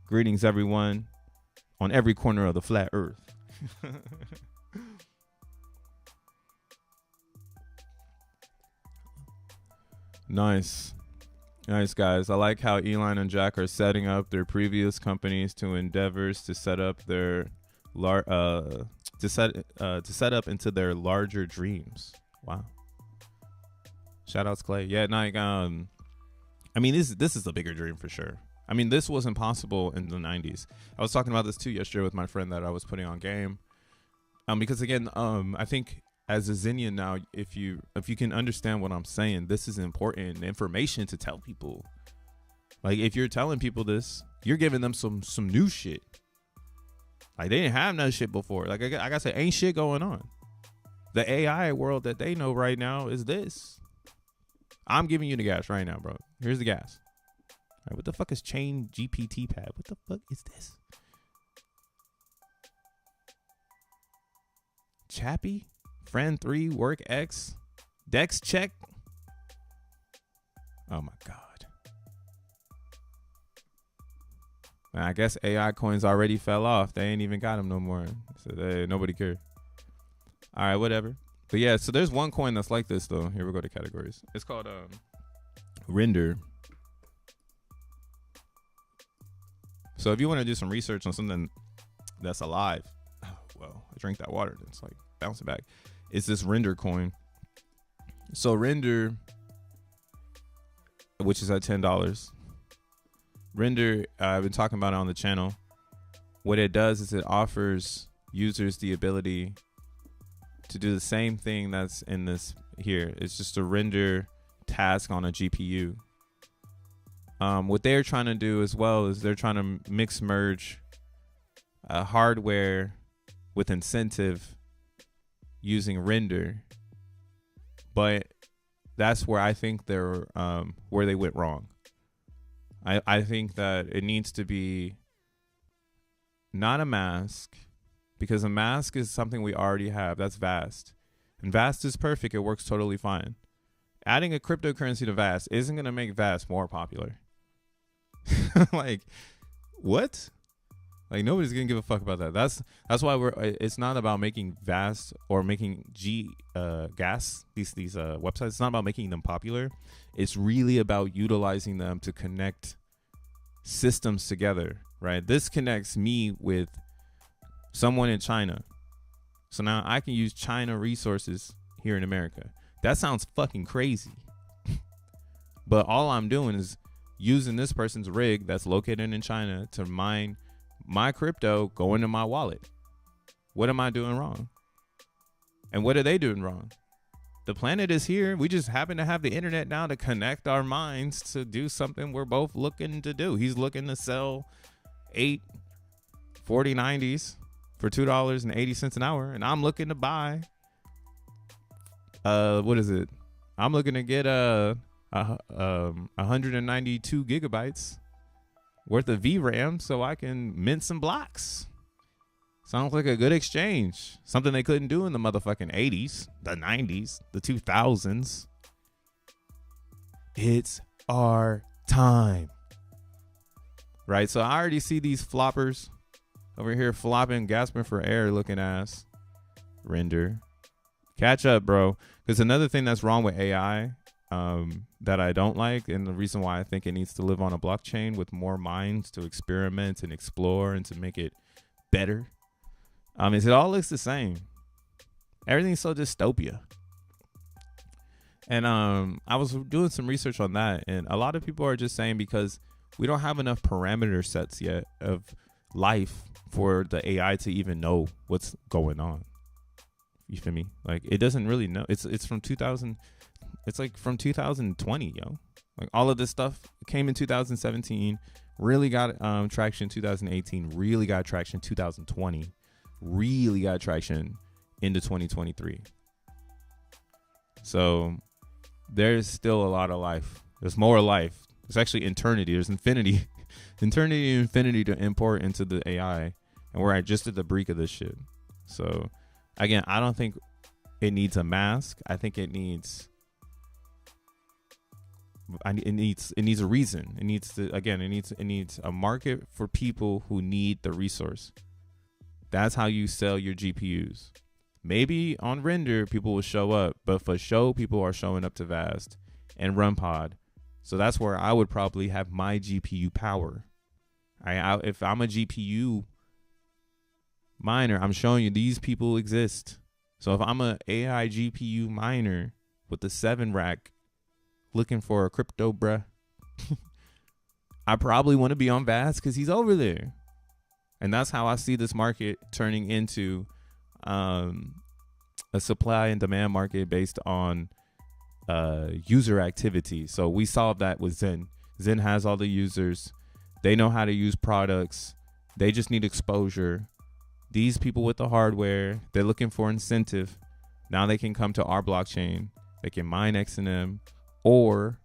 S1: Greetings, everyone, on every corner of the flat earth. Nice. Nice, guys. I like how Elon and Jack are setting up their previous companies to endeavors to set up their to set up into their larger dreams. Wow. Shout outs, Clay. Yeah, like I mean, this is a bigger dream for sure. I mean, this wasn't possible in the 90s. I was talking about this too yesterday with my friend that I was putting on game. Because again, I think as a Xenian now, if you can understand what I'm saying, this is important information to tell people. Like, if you're telling people this, you're giving them some new shit. Like, they didn't have no shit before. Like I gotta say, ain't shit going on. The AI world that they know right now is this. I'm giving you the gas right now, bro. Here's the gas. All right, what the fuck is Chain GPT Pad? What the fuck is this? Chappie? Friend 3, Work X, Dex check. Oh my God. Man, I guess AI coins already fell off. They ain't even got them no more. So nobody cared. All right, whatever. But yeah, so there's one coin that's like this though. Here we go to categories. It's called Render. So if you want to do some research on something that's alive, well, I drank that water, then it's like bouncing back. It's this Render coin. So Render, which is at $10. Render, I've been talking about it on the channel. What it does is it offers users the ability to do the same thing that's in this here. It's just a render task on a GPU. What they're trying to do as well is they're trying to mix merge hardware with incentive using render, but that's where I think they're where they went wrong. I think that it needs to be not a mask, because a mask is something we already have. That's Vast, and Vast is perfect. It works totally fine. Adding a cryptocurrency to Vast isn't going to make Vast more popular. Like, what? Like, nobody's gonna give a fuck about that. That's why it's not about making Vast or making gas these websites. It's not about making them popular. It's really about utilizing them to connect systems together, right? This connects me with someone in China, so now I can use China resources here in America. That sounds fucking crazy, but all I'm doing is using this person's rig that's located in China to mine my crypto, go into my wallet. What am I doing wrong? And what are they doing wrong? The planet is here. We just happen to have the internet now to connect our minds to do something we're both looking to do. He's looking to sell 8 4090s for $2.80 an hour, and I'm looking to buy what is it? I'm looking to get 192 gigabytes worth of VRAM so I can mint some blocks. Sounds like a good exchange. Something they couldn't do in the motherfucking 80s, the 90s, the 2000s. It's our time. Right? So I already see these floppers over here flopping, gasping for air looking ass. Render. Catch up, bro. Because another thing that's wrong with AI that I don't like, and the reason why I think it needs to live on a blockchain with more minds to experiment and explore and to make it better, is it all looks the same. Everything's so dystopia. And I was doing some research on that, and a lot of people are just saying because we don't have enough parameter sets yet of life for the AI to even know what's going on. You feel me? Like, it doesn't really know. It's from 2000. It's like from 2020, yo. Like, all of this stuff came in 2017, really got traction in 2018, really got traction in 2020, really got traction into 2023. So there's still a lot of life. There's more life. There's actually eternity. There's infinity. Eternity and infinity to import into the AI. And we're just at the brink of this shit. So again, I don't think it needs a mask. I think it needs a reason. It needs a market for people who need the resource. That's how you sell your GPUs. Maybe on render people will show up, but for show people are showing up to Vast and RunPod. So that's where I would probably have my GPU power. If I'm a GPU miner, I'm showing you these people exist. So if I'm a AI GPU miner with the 7 rack looking for a crypto bruh, I probably want to be on Vast because he's over there. And that's how I see this market turning into a supply and demand market based on user activity. So we solved that with Xen. Xen has all the users. They know how to use products. They just need exposure. These people with the hardware, they're looking for incentive. Now they can come to our blockchain. They can mine XNM, or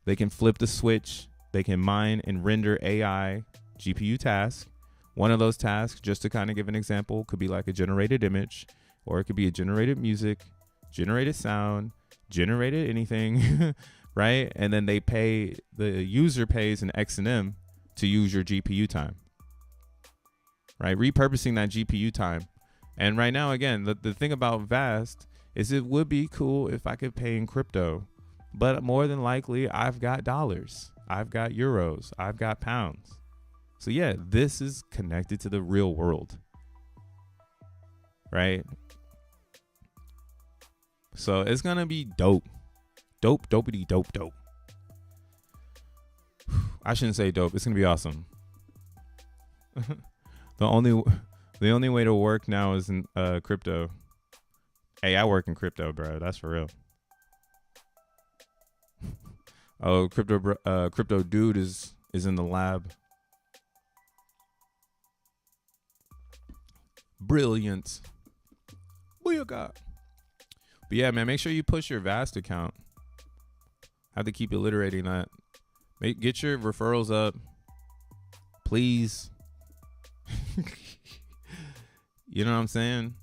S1: they can flip the switch. They can mine and render AI GPU tasks. One of those tasks, just to kind of give an example, could be like a generated image, or it could be a generated music, generated sound, generated anything, right? And then the user pays an XNM to use your GPU time, right? Repurposing that GPU time. And right now, again, the thing about Vast is it would be cool if I could pay in crypto, but more than likely I've got dollars, I've got euros, I've got pounds. So yeah, this is connected to the real world, right? So it's gonna be dope. Dopey dope. I shouldn't say dope. It's gonna be awesome. The only way to work now is in crypto. Hey, I work in crypto, bro. That's for real. Oh, crypto dude is in the lab. Brilliant. Booyaka. But yeah, man, make sure you push your Vast account. Have to keep iterating that. Get your referrals up, please. You know what I'm saying?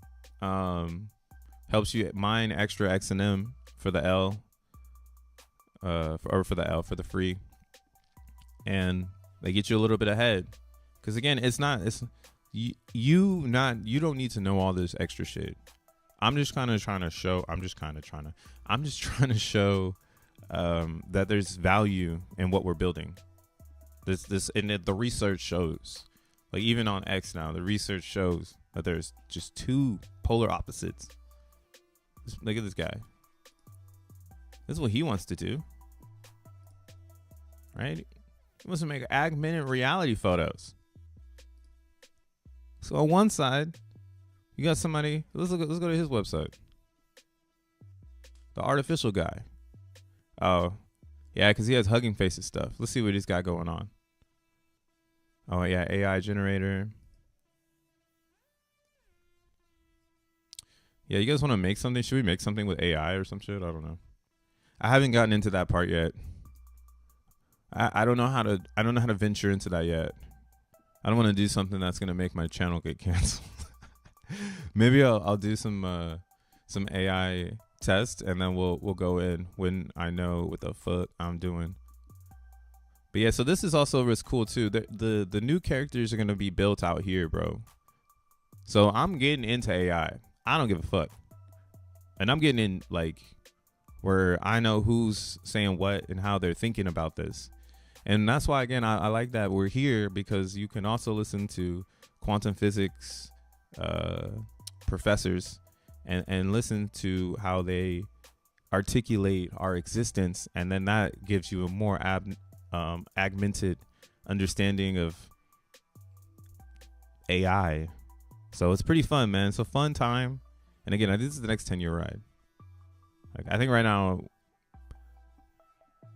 S1: Helps you mine extra XNM for the L, for the free, and they get you a little bit ahead. Because again, you don't need to know all this extra shit. I'm just trying to show that there's value in what we're building. And the research shows, like even on X now, the research shows that there's just two polar opposites. Look at this guy. This is what he wants to do, right? He wants to make augmented reality photos. So on one side, you got somebody. Let's go to his website. The artificial guy. Oh, yeah, because he has Hugging Faces stuff. Let's see what he's got going on. Oh yeah, AI generator. Yeah, you guys want to make something? Should we make something with AI or some shit? I don't know. I haven't gotten into that part yet. I don't know how to venture into that yet. I don't want to do something that's gonna make my channel get canceled. Maybe I'll do some AI test, and then we'll go in when I know what the fuck I'm doing. But yeah, so this is also what's cool too. The new characters are gonna be built out here, bro. So I'm getting into AI. I don't give a fuck, and I'm getting in like where I know who's saying what and how they're thinking about this. And that's why, again, I like that we're here, because you can also listen to quantum physics professors and listen to how they articulate our existence. And then that gives you a more augmented understanding of AI. So it's pretty fun, man. It's a fun time. And again, this is the next 10-year ride. Like, I think right now,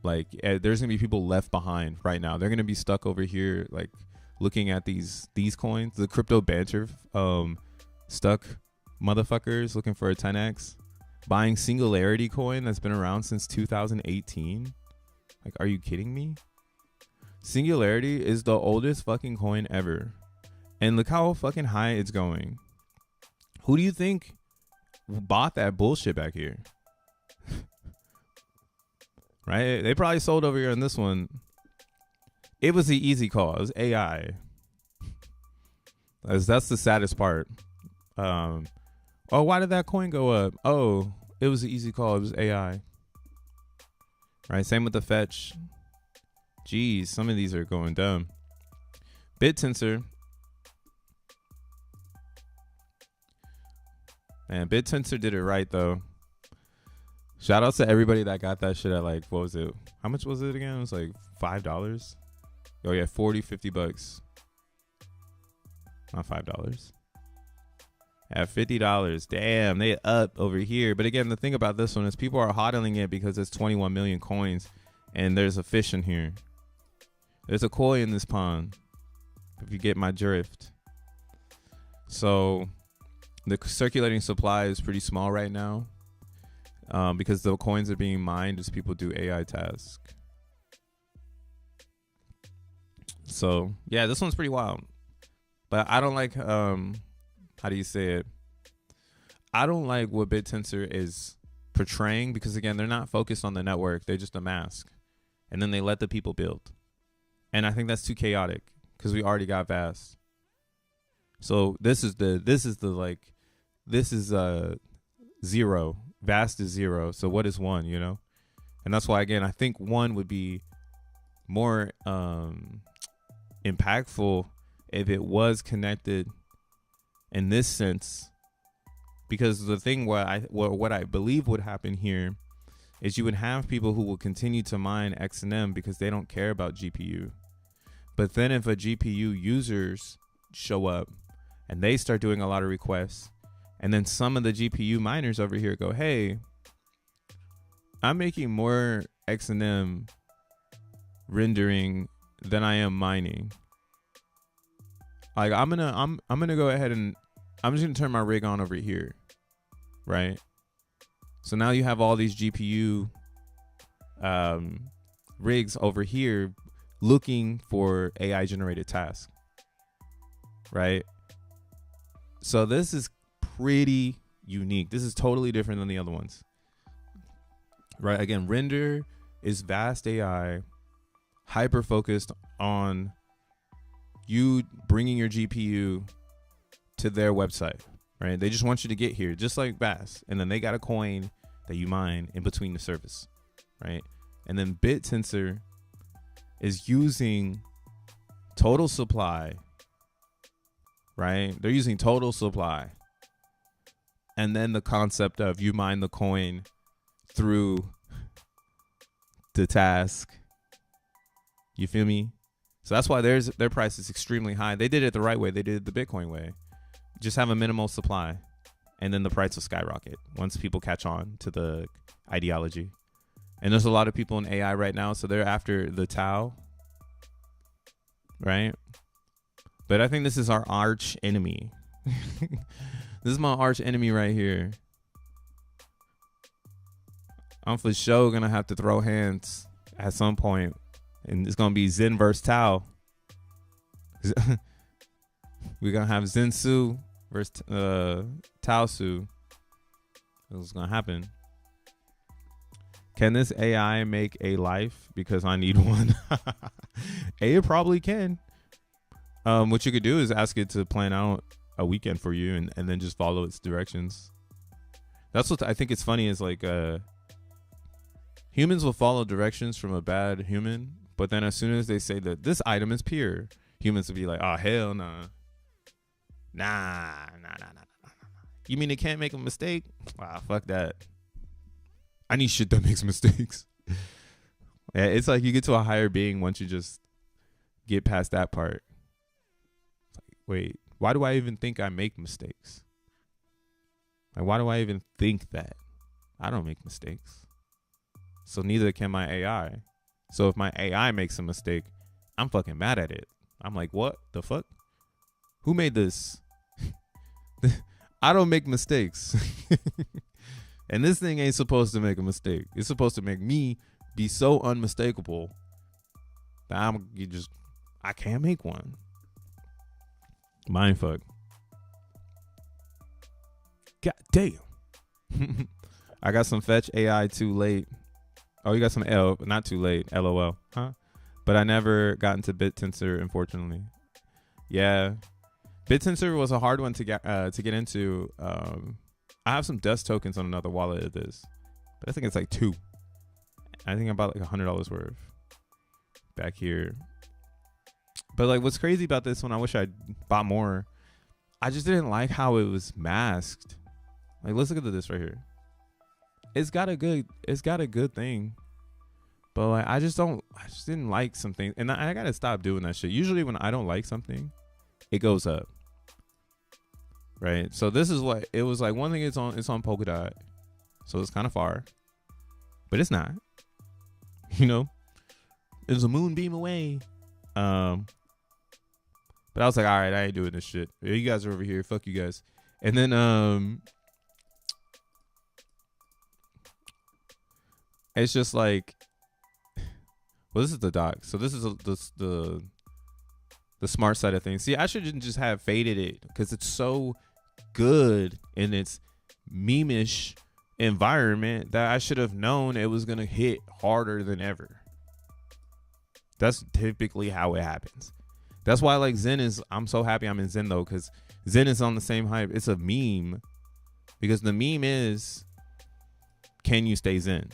S1: like, there's gonna be people left behind right now. They're gonna be stuck over here, like looking at these coins, the crypto banter, stuck motherfuckers looking for a 10x, buying Singularity coin that's been around since 2018. Like, are you kidding me? Singularity is the oldest fucking coin ever. And look how fucking high it's going. Who do you think bought that bullshit back here? Right? They probably sold over here on this one. It was the easy call. It was AI. That's the saddest part. Oh, why did that coin go up? Oh, it was the easy call. It was AI. Right? Same with the fetch. Jeez, some of these are going dumb. BitTensor. Man, BitTensor did it right, though. Shout out to everybody that got that shit at, like, what was it? How much was it again? It was like $5. Oh, yeah, 40, 50 bucks. Not $5. At $50. Damn, they up over here. But again, the thing about this one is people are hodling it because it's 21 million coins and there's a fish in here. There's a koi in this pond, if you get my drift. So the circulating supply is pretty small right now because the coins are being mined as people do AI tasks. So yeah, this one's pretty wild. But I don't like, how do you say it? I don't like what BitTensor is portraying because, again, they're not focused on the network. They're just a mask. And then they let the people build. And I think that's too chaotic because we already got Vast. So this is zero. Vast is zero. So what is one, you know? And that's why, again, I think one would be more impactful if it was connected in this sense, because the thing what I believe would happen here is you would have people who will continue to mine XNM because they don't care about GPU. But then if a GPU users show up and they start doing a lot of requests, and then some of the GPU miners over here go, hey, I'm making more XNM rendering than I am mining. Like I'm gonna go ahead and I'm just gonna turn my rig on over here, right? So now you have all these GPU rigs over here looking for AI generated tasks, right? So this is pretty unique. This is totally different than the other ones, right? Again, render is vast AI, hyper focused on you bringing your GPU to their website, right? They just want you to get here, just like Bass. And then they got a coin that you mine in between the service, right? And then BitTensor is using total supply, right? They're using total supply. And then the concept of you mine the coin through the task. You feel me? So that's why their price is extremely high. They did it the right way. They did it the Bitcoin way. Just have a minimal supply, and then the price will skyrocket once people catch on to the ideology. And there's a lot of people in AI right now, so they're after the Tau, right? But I think this is our arch enemy. This is my arch enemy right here. I'm for sure gonna have to throw hands at some point. And it's going to be Zen versus Tao. We're going to have Zen Su versus Tao Su. What's going to happen? Can this AI make a life? Because I need one. It probably can. What you could do is ask it to plan out a weekend for you and then just follow its directions. That's what I think it's funny is like humans will follow directions from a bad human. But then as soon as they say that this item is pure, humans will be like, oh, hell nah. Nah. You mean it can't make a mistake? Wow, fuck that. I need shit that makes mistakes. Yeah, it's like you get to a higher being once you just get past that part. Like, wait, why do I even think I make mistakes? Like, why do I even think that? I don't make mistakes. So neither can my AI. So if my AI makes a mistake, I'm fucking mad at it. I'm like, what the fuck? Who made this? I don't make mistakes. And this thing ain't supposed to make a mistake. It's supposed to make me be so unmistakable that I can't make one. Mindfuck. God damn. I got some fetch AI too late. Oh, you got some L, not too late. LOL. Huh? But I never got into BitTensor, unfortunately. Yeah. BitTensor was a hard one to get into. I have some dust tokens on another wallet of this, but I think it's like 2. I think I bought like $100 worth back here. But like, what's crazy about this one? I wish I bought more. I just didn't like how it was masked. Like, let's look at this right here. It's got a good thing, but like, I just didn't like something, and I gotta stop doing that shit. Usually when I don't like something, it goes up. Right, so this is what it was like. One thing, it's on Polkadot, so it's kind of far, but it's not. You know, it's a moonbeam away. But I was like, all right, I ain't doing this shit. You guys are over here. Fuck you guys. And then it's just like, well, this is the doc. So this is the smart side of things. See, I should just have faded it because it's so good in its meme-ish environment that I should have known it was gonna hit harder than ever. That's typically how it happens. That's why like I'm so happy I'm in Zen though, because Zen is on the same hype. It's a meme because the meme is, can you stay Zen?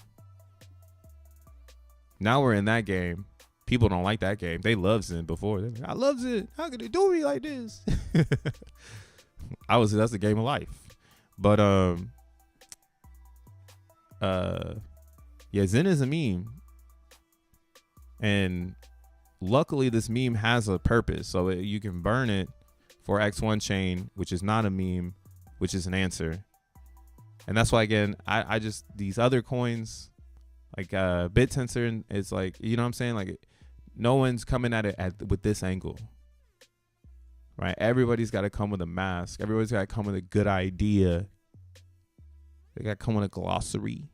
S1: Now we're in that game. People don't like that game. They love Zen before. They're like, I love Zen. How could they do me like this? That's the game of life. But yeah, Zen is a meme. And luckily this meme has a purpose. So you can burn it for X1 chain, which is not a meme, which is an answer. And that's why, again, I just, these other coins, like BitTensor, it's like, you know what I'm saying? Like, no one's coming at it with this angle, right? Everybody's got to come with a mask. Everybody's got to come with a good idea. They got to come with a glossary.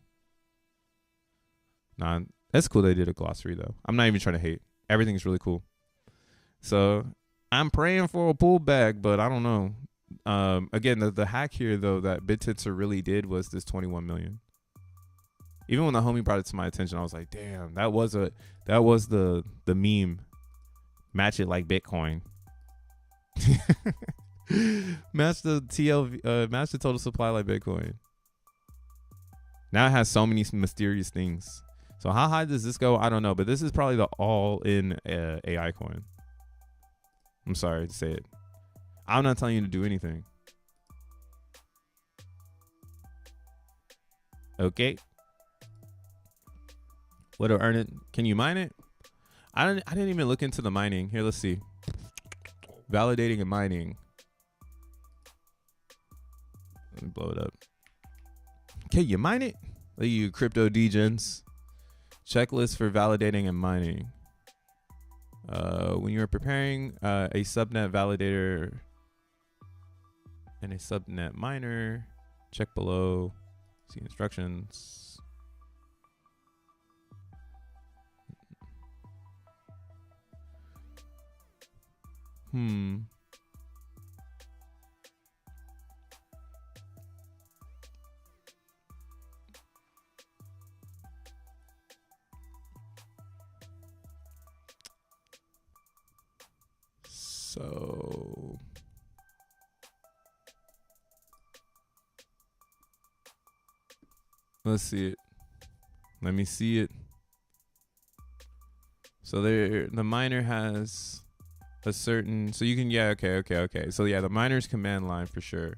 S1: Nah, that's cool they did a glossary, though. I'm not even trying to hate. Everything's really cool. So I'm praying for a pullback, but I don't know. Again, the hack here, though, that BitTensor really did was this 21 million. Even when the homie brought it to my attention, I was like, damn, that was the meme. Match it like Bitcoin. Match the total supply like Bitcoin. Now it has so many mysterious things. So how high does this go? I don't know, but this is probably the all-in AI coin. I'm sorry to say it. I'm not telling you to do anything. Okay. What to earn it? Can you mine it? I didn't even look into the mining. Here, let's see. Validating and mining. Let me blow it up. Can you mine it? Look, you crypto degens. Checklist for validating and mining. When you're preparing a subnet validator and a subnet miner, check below. See instructions. So let's see it. Let me see it. So there, the miner has a certain, so you can, yeah, okay. So yeah, the miner's command line for sure.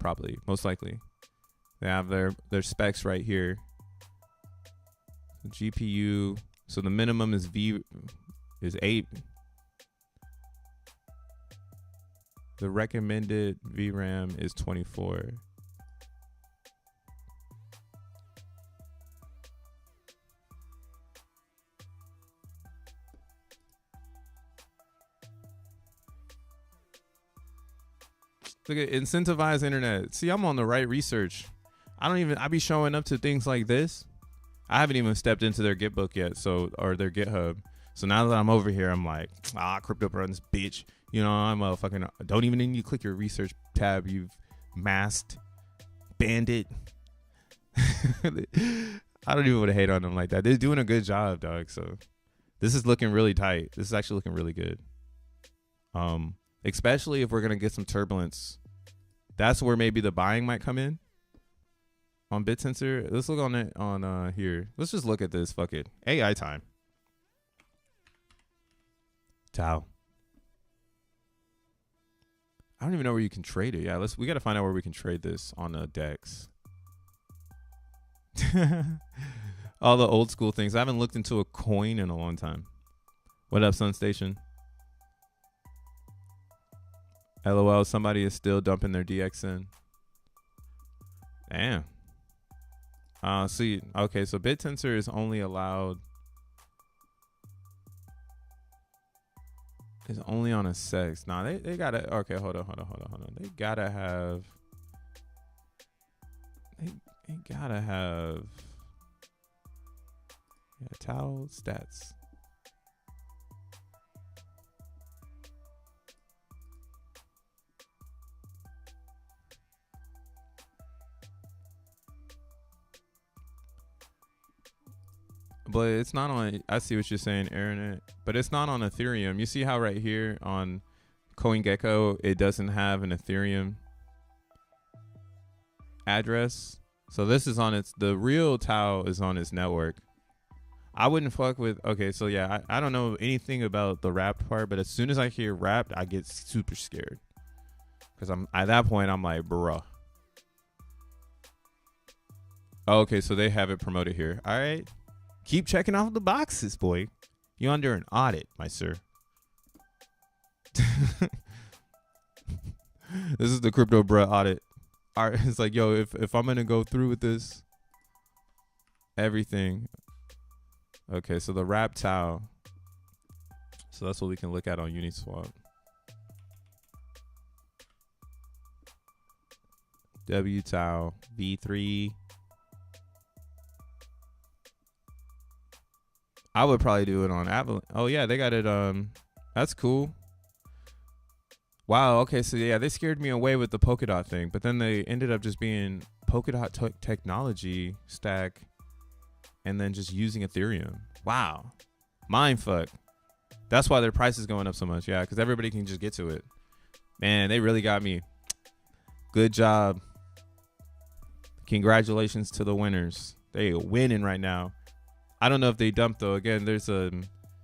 S1: Probably, most likely. They have their specs right here. The GPU, so the minimum is 8. The recommended VRAM is 24. Look at incentivize internet. See, I'm on the right research. I be showing up to things like this. I haven't even stepped into their Gitbook yet, or their GitHub. So now that I'm over here, I'm like, crypto runs, bitch. You know, I'm a fucking, don't even need you click your research tab, you've masked bandit. I don't even want to hate on them like that. They're doing a good job, dog. So this is looking really tight. This is actually looking really good. Especially if we're going to get some turbulence. That's where maybe the buying might come in. On BitTensor, let's look on it on here. Let's just look at this. Fuck it. AI time. Tau. I don't even know where you can trade it. Yeah, we got to find out where we can trade this on a DEX. All the old school things. I haven't looked into a coin in a long time. What up, Sunstation? LOL, somebody is still dumping their DXN. Damn. See, okay, so BitTensor is only allowed. It's only on a sex. Nah, they gotta. Okay, hold on. They gotta have. They gotta have. Yeah, towel stats. But it's not on. I see what you're saying, Aaron. But it's not on Ethereum. You see how right here on CoinGecko it doesn't have an Ethereum address. So this is on its. The real Tau is on its network. I wouldn't fuck with. Okay, so yeah, I don't know anything about the wrapped part, but as soon as I hear wrapped, I get super scared because I'm at that point. I'm like, bruh. Okay, so they have it promoted here. All right. Keep checking off the boxes, boy. You're under an audit, my sir. This is the crypto bruh audit. All right, it's like, yo, if I'm gonna go through with this, everything. Okay, so the wrap Tau. So that's what we can look at on Uniswap. W Tau V3. I would probably do it on Avalanche. Oh yeah, they got it. That's cool. Wow. Okay, so yeah, they scared me away with the Polkadot thing, but then they ended up just being Polkadot technology stack, and then just using Ethereum. Wow, mindfuck. That's why their price is going up so much. Yeah, because everybody can just get to it. Man, they really got me. Good job. Congratulations to the winners. They are winning right now. I don't know if they dumped though. Again, there's I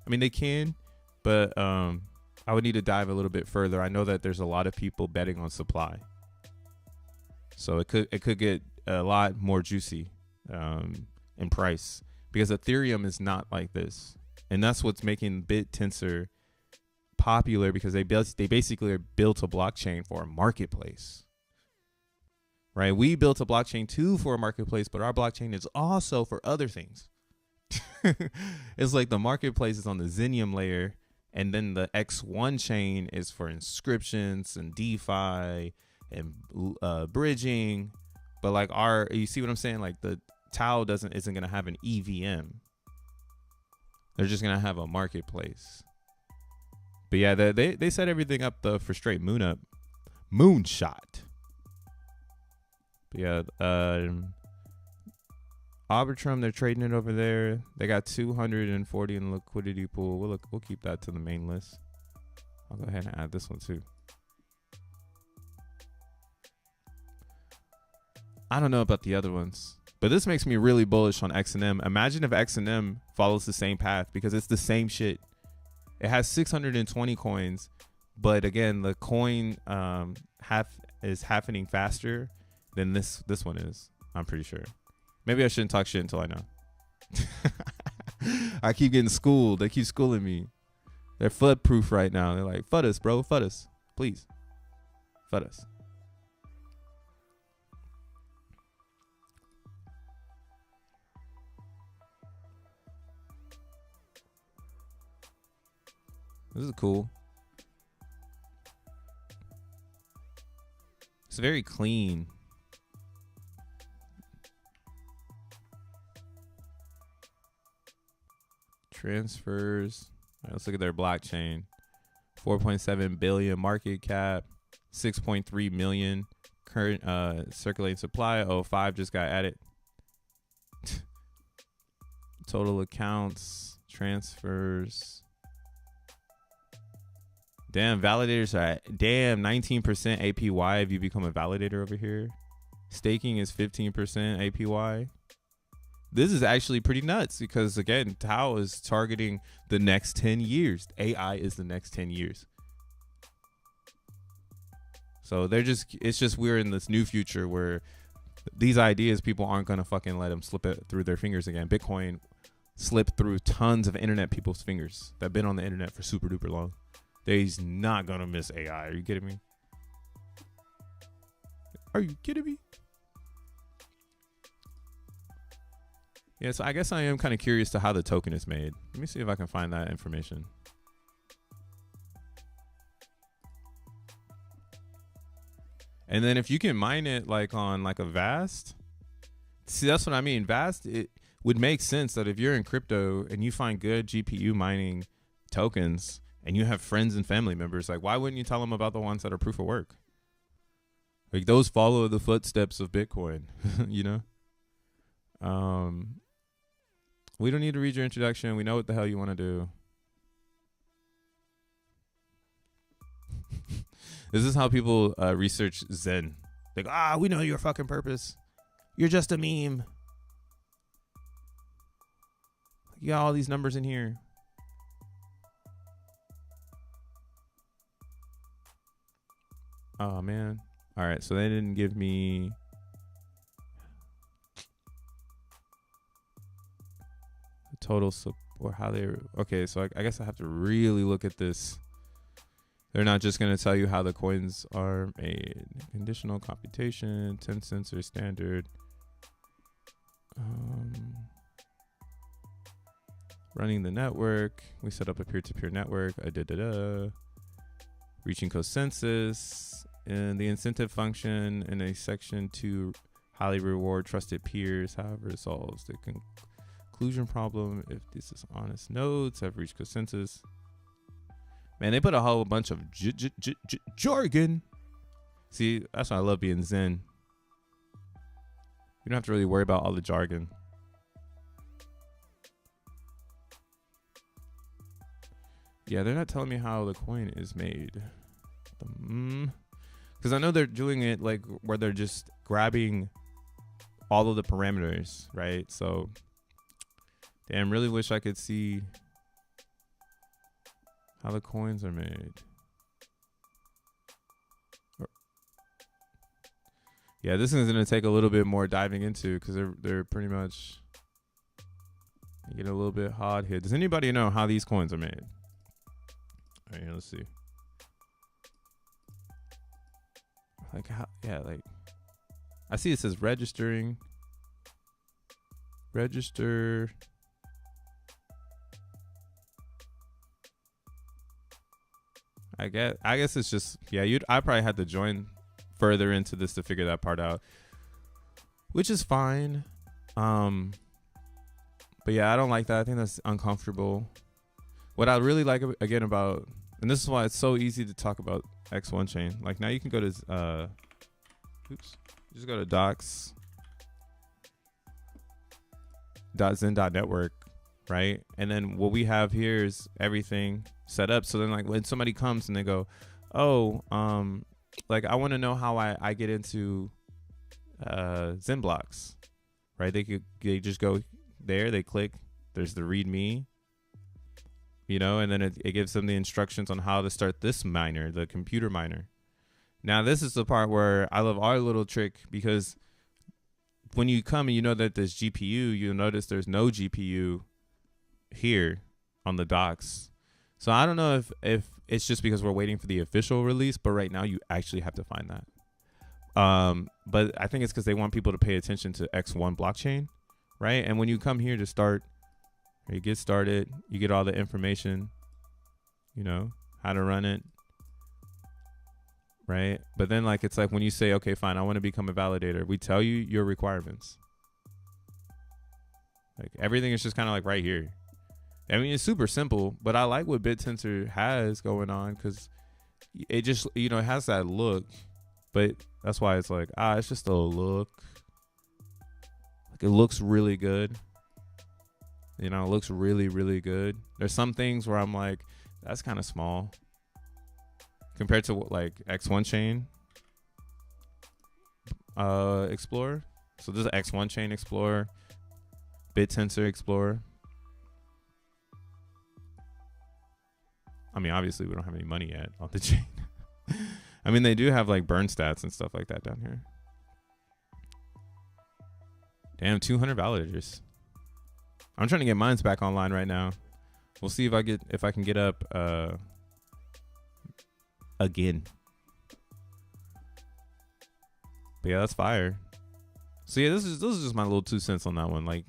S1: mean they can, but I would need to dive a little bit further. I know that there's a lot of people betting on supply, so it could get a lot more juicy in price because Ethereum is not like this, and that's what's making BitTensor popular because they basically are built a blockchain for a marketplace. Right? We built a blockchain too for a marketplace, but our blockchain is also for other things. It's like the marketplace is on the Xenium layer, and then the X1 chain is for inscriptions and DeFi and bridging. But like you see what I'm saying? Like the Tau isn't gonna have an EVM. They're just gonna have a marketplace. But yeah, they set everything up for straight moonshot. But yeah, Arbitrum, they're trading it over there. They got 240 in the liquidity pool. We'll keep that to the main list. I'll go ahead and add this one too. I don't know about the other ones, but this makes me really bullish on XNM. Imagine if XNM follows the same path because it's the same shit. It has 620 coins, but again, the coin is happening faster than this one is. I'm pretty sure. Maybe I shouldn't talk shit until I know. I keep getting schooled. They keep schooling me. They're FUD proof right now. They're like, FUD us, bro. FUD us. Please. FUD us. This is cool. It's very clean. Transfers. All right, let's look at their blockchain. 4.7 billion market cap, 6.3 million current circulating supply. 05 just got added. Total accounts, transfers. Damn, validators are at 19% APY if you become a validator over here. Staking is 15% APY. This is actually pretty nuts because, again, Tao is targeting the next 10 years. AI is the next 10 years. So it's just we're in this new future where these ideas, people aren't going to fucking let them slip it through their fingers again. Bitcoin slipped through tons of internet people's fingers that have been on the internet for super duper long. They's not going to miss AI. Are you kidding me? Are you kidding me? Yeah, so I guess I am kind of curious to how the token is made. Let me see if I can find that information. And then if you can mine it like on like a Vast, see, that's what I mean. Vast, it would make sense that if you're in crypto and you find good GPU mining tokens and you have friends and family members, like why wouldn't you tell them about the ones that are proof of work? Like those follow the footsteps of Bitcoin, you know? We don't need to read your introduction. We know what the hell you want to do. This is how people research Zen. Like, we know your fucking purpose. You're just a meme. You got all these numbers in here. Oh, man. All right, so they didn't give me... total support, how they... Okay, so I guess I have to really look at this. They're not just going to tell you how the coins are made. Conditional computation, 10 sensor standard. Running the network. We set up a peer-to-peer network. Reaching consensus. And the incentive function in a section to highly reward trusted peers. However, it solves the conclusion problem. If this is honest nodes have reached consensus. Man, they put a whole bunch of jargon. See, that's why I love being Zen. You don't have to really worry about all the jargon. Yeah, they're not telling me how the coin is made. Because I know they're doing it like where they're just grabbing all of the parameters, right? So, damn, really wish I could see how the coins are made. Yeah, this is going to take a little bit more diving into because they're pretty much getting a little bit hard here. Does anybody know how these coins are made? All right, let's see. Like how? Yeah, like I see it says registering. Register. I guess it's just, yeah, I probably had to join further into this to figure that part out, which is fine. But yeah, I don't like that. I think that's uncomfortable. What I really like again about, and this is why it's so easy to talk about X1 chain. Like now you can go to just go to docs.zen.network, right? And then what we have here is everything set up. So then like when somebody comes and they go, like I want to know how I get into XENblocks, right? They just go there, they click, there's the readme, you know, and then it gives them the instructions on how to start this miner, the computer miner. Now this is the part where I love our little trick, because when you come and you know that there's GPU, you'll notice there's no GPU here on the docs. So I don't know if it's just because we're waiting for the official release, but right now you actually have to find that. But I think it's because they want people to pay attention to X1 blockchain, right? And when you come here to start, or you get started, you get all the information, you know, how to run it, right? But then like it's like when you say, okay, fine, I want to become a validator, we tell you your requirements. Like everything is just kind of like right here. I mean, it's super simple, but I like what BitTensor has going on because it just, it has that look, but that's why it's like, it's just a look. Like it looks really good. It looks really, really good. There's some things where I'm like, that's kind of small compared to what like X1 chain Explorer. So this is X1 chain Explorer, BitTensor Explorer. I mean, obviously we don't have any money yet on the chain. I mean, they do have like burn stats and stuff like that down here. Damn, 200 validators. I'm trying to get mines back online right now. We'll see if I can get up again. But yeah, that's fire. So yeah, this is just my little 2 cents on that one. Like,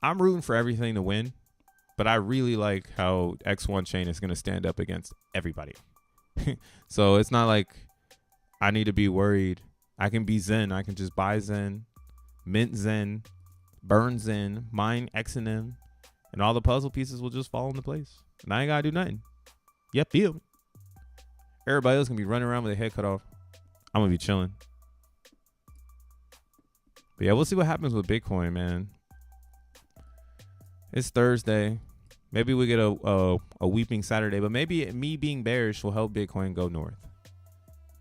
S1: I'm rooting for everything to win, but I really like how X1 chain is going to stand up against everybody. So it's not like I need to be worried. I can be Zen. I can just buy Zen, mint Zen, burn Zen, mine XEN, and all the puzzle pieces will just fall into place. And I ain't got to do nothing. You feel me? Everybody else going to be running around with their head cut off. I'm going to be chilling. But yeah, we'll see what happens with Bitcoin, man. It's Thursday. Maybe we get a weeping Saturday, but maybe me being bearish will help Bitcoin go north.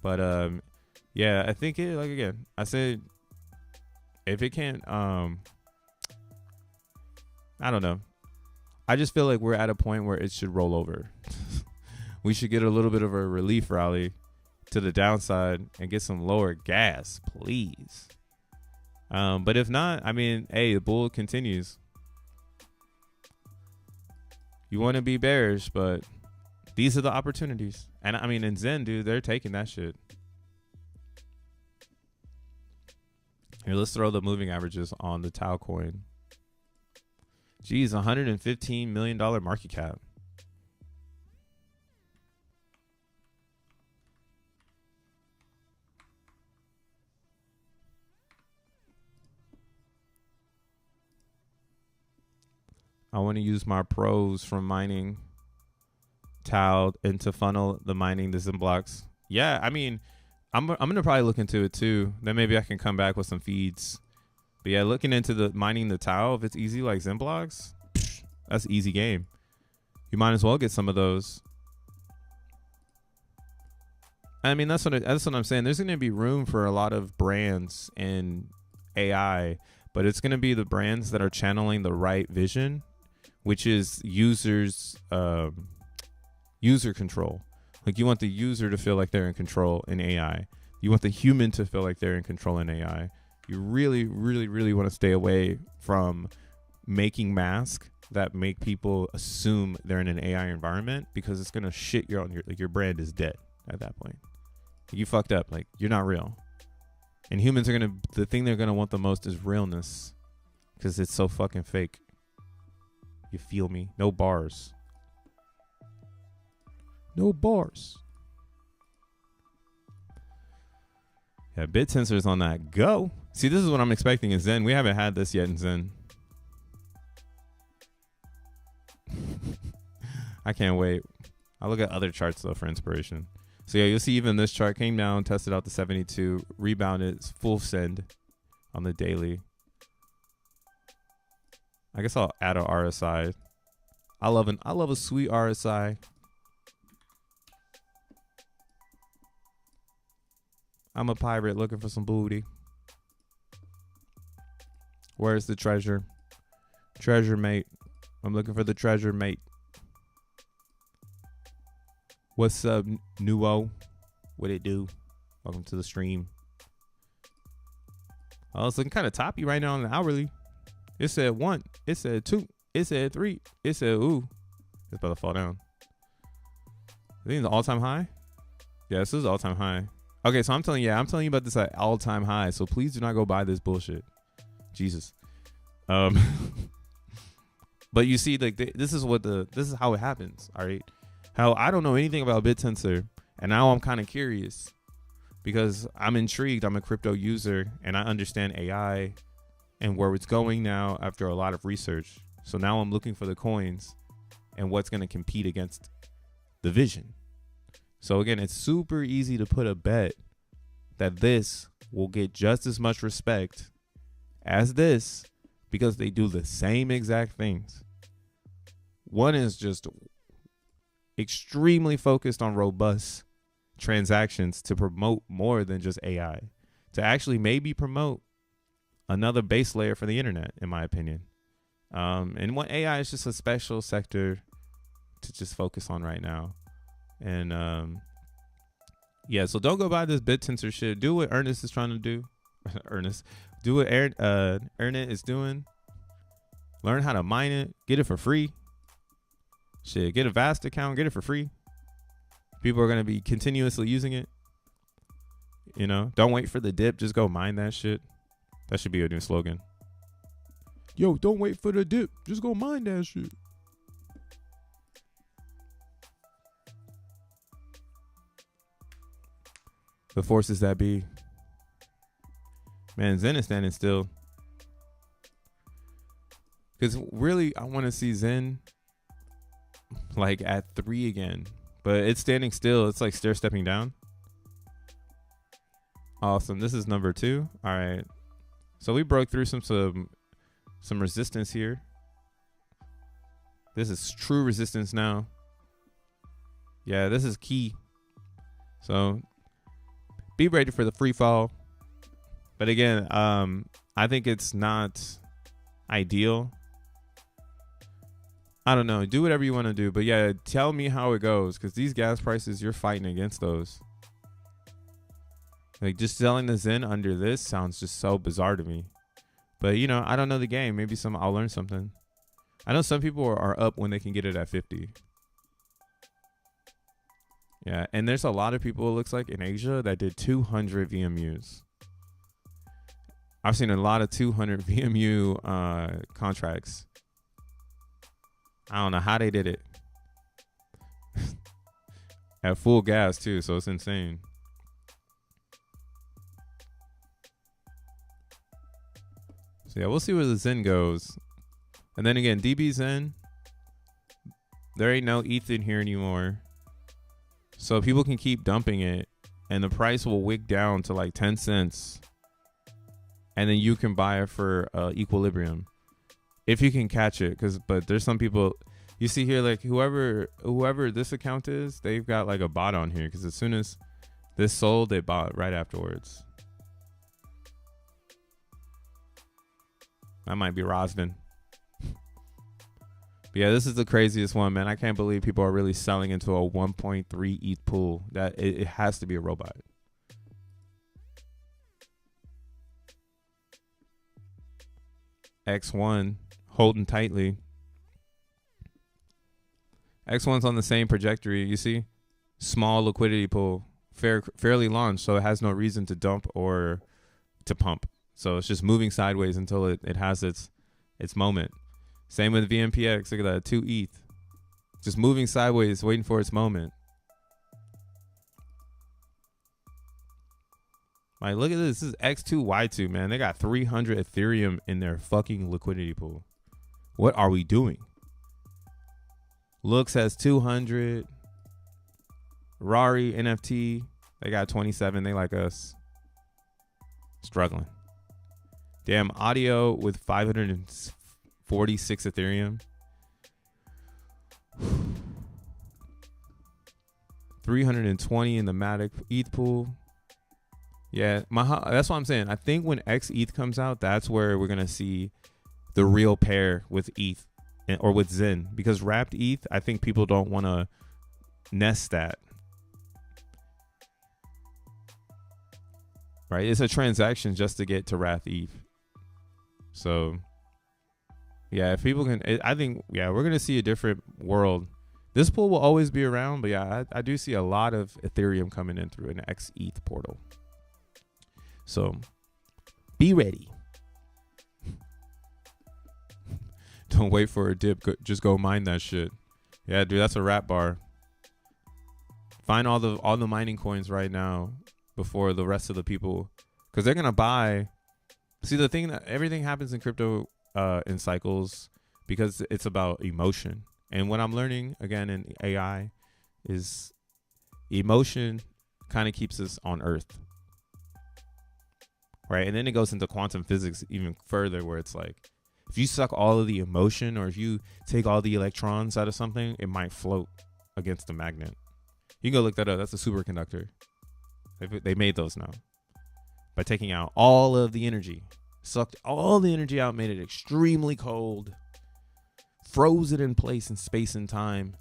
S1: But yeah, I think it, like, again, I said if it can't I don't know. I just feel like we're at a point where it should roll over. We should get a little bit of a relief rally to the downside and get some lower gas, please. But if not, I mean, hey, the bull continues. You want to be bearish, but these are the opportunities. And I mean, in Zen, dude, they're taking that shit. Here, let's throw the moving averages on the Tau coin. Geez, $115 million market cap. I want to use my pros from mining Tau and to funnel the mining the XENblocks. Yeah, I mean, I'm gonna probably look into it too. Then maybe I can come back with some feeds. But yeah, looking into the mining the Tau, if it's easy like XENblocks, that's easy game. You might as well get some of those. I mean, that's what I'm saying. There's gonna be room for a lot of brands in AI, but it's gonna be the brands that are channeling the right vision, which is users user control. Like, you want the user to feel like they're in control in AI. You want the human to feel like they're in control in AI. You really, really, really want to stay away from making masks that make people assume they're in an AI environment, because it's gonna shit your brand is dead at that point. You fucked up. Like, you're not real. And humans are the thing they're gonna want the most is realness, because it's so fucking fake. You feel me? No bars. No bars. Yeah, BitTensor is on that go. See, this is what I'm expecting in Zen. We haven't had this yet in Zen. I can't wait. I'll look at other charts though for inspiration. So yeah, you'll see even this chart came down, tested out the 72, rebounded, full send on the daily. I guess I'll add a RSI. I love a sweet RSI. I'm a pirate looking for some booty. Where's the treasure? Treasure mate. I'm looking for the treasure mate. What's up, Nuo? What it do? Welcome to the stream. Oh, it's looking kind of toppy right now on the hourly. It said 1. It said 2. It said 3. It said ooh. It's about to fall down. I think it's all-time high. Yeah, this is all-time high. Okay, so I'm telling you about this at all-time high. So please do not go buy this bullshit. Jesus. But you see, like, this is how it happens. All right. How I don't know anything about BitTensor, and now I'm kind of curious. because I'm intrigued. I'm a crypto user and I understand AI and where it's going now after a lot of research. So now I'm looking for the coins and what's going to compete against the vision. So again, it's super easy to put a bet that this will get just as much respect as this because they do the same exact things. One is just extremely focused on robust transactions to promote more than just AI, to actually maybe promote another base layer for the internet, in my opinion. And what AI is just a special sector to just focus on right now. And yeah, so don't go buy this bit tensor shit. Do what Ernest is trying to do. Do what Ernest is doing. Learn how to mine it. Get it for free. Shit, get a Vast account. Get it for free. People are going to be continuously using it. You know, don't wait for the dip. Just go mine that shit. That should be a new slogan. Yo, don't wait for the dip. Just go mine that shit. The forces that be. Man, Zen is standing still. Because really, I want to see Zen like at 3 again. But it's standing still. It's like stair stepping down. Awesome. This is number 2. All right. So we broke through some resistance here. This is true resistance now. Yeah, this is key. So be ready for the free fall. But again, I think it's not ideal. I don't know. Do whatever you want to do. But yeah, tell me how it goes. Because these gas prices, you're fighting against those. Like just selling the Zen under this sounds just so bizarre to me. But you know, I don't know the game. Maybe I'll learn something. I know some people are up when they can get it at 50. Yeah, and there's a lot of people, it looks like, in Asia that did 200 VMUs. I've seen a lot of 200 VMU contracts. I don't know how they did it. At full gas too, so it's insane. So yeah, we'll see where the Zen goes. And then again, DB Zen, there ain't no ETH in here anymore. So people can keep dumping it and the price will wick down to like 10 cents. And then you can buy it for equilibrium. If you can catch it, but there's some people you see here, like whoever this account is, they've got like a bot on here because as soon as this sold, they bought right afterwards. That might be Rosden. But yeah, this is the craziest one, man. I can't believe people are really selling into a 1.3 ETH pool. That it has to be a robot. X1 holding tightly. X1's on the same trajectory. You see, small liquidity pool, fairly launched, so it has no reason to dump or to pump. So it's just moving sideways until it has its moment. Same with VMPX. Look at that, 2 ETH, just moving sideways, waiting for its moment. Like, look at this. This is X2Y2, man. They got 300 Ethereum in their fucking liquidity pool. What are we doing? Looks has 200. Rari NFT, they got 27. They like us. Struggling. Damn, Audio with 546 Ethereum. 320 in the Matic ETH pool. Yeah, that's what I'm saying. I think when XETH comes out, that's where we're going to see the real pair with ETH or with Zen. Because wrapped ETH, I think people don't want to nest that. Right? It's a transaction just to get to wrapped ETH. So, yeah, if people can, I think, yeah, we're going to see a different world. This pool will always be around, but yeah, I do see a lot of Ethereum coming in through an XETH portal. So, be ready. Don't wait for a dip. Just go mine that shit. Yeah, dude, that's a rap bar. Find all the mining coins right now. before the rest of the people, because they're gonna buy. See, the thing that everything happens in crypto in cycles because it's about emotion. And what I'm learning again in AI is emotion kind of keeps us on Earth, right? And then it goes into quantum physics even further, where it's like, if you suck all of the emotion, or if you take all the electrons out of something, it might float against a magnet. You can go look that up. That's a superconductor. They made those now. By taking out all of the energy. Sucked all the energy out, made it extremely cold. Froze it in place in space and time.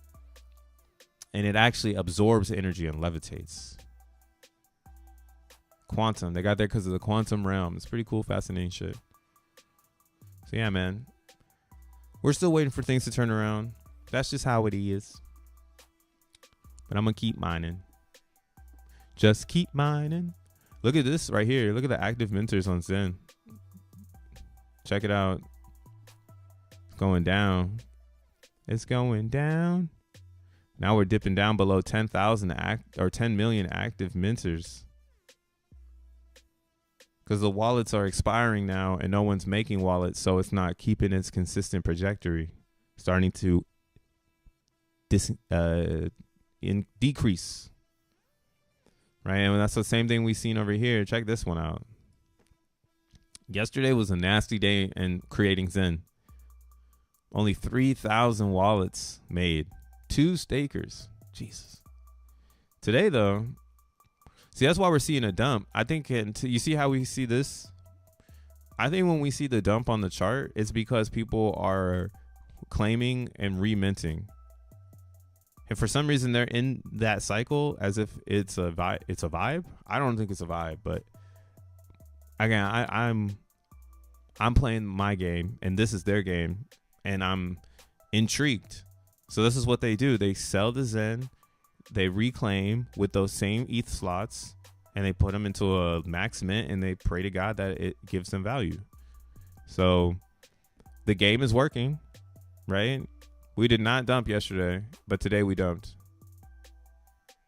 S1: And it actually absorbs energy and levitates. Quantum. They got there because of the quantum realm. It's pretty cool, fascinating shit. So yeah, man. We're still waiting for things to turn around. That's just how it is. But I'm going to keep mining. Just keep mining. Look at this right here. Look at the active mentors on Zen. Check it out. It's going down. It's going down. Now we're dipping down below 10,000 or 10 million active mentors. Because the wallets are expiring now and no one's making wallets, so it's not keeping its consistent trajectory. Starting to decrease. Right, and that's the same thing we've seen over here. Check this one out. Yesterday was a nasty day in creating Zen. Only 3,000 wallets made. 2 stakers. Jesus. Today, though, see, that's why we're seeing a dump. I think, you see how we see this? I think when we see the dump on the chart, it's because people are claiming and reminting. And for some reason, they're in that cycle as if it's a vibe. It's a vibe. I don't think it's a vibe, but again, I'm playing my game, and this is their game, and I'm intrigued. So this is what they do: they sell the Zen, they reclaim with those same ETH slots, and they put them into a max mint, and they pray to God that it gives them value. So the game is working, right? We did not dump yesterday, but today we dumped.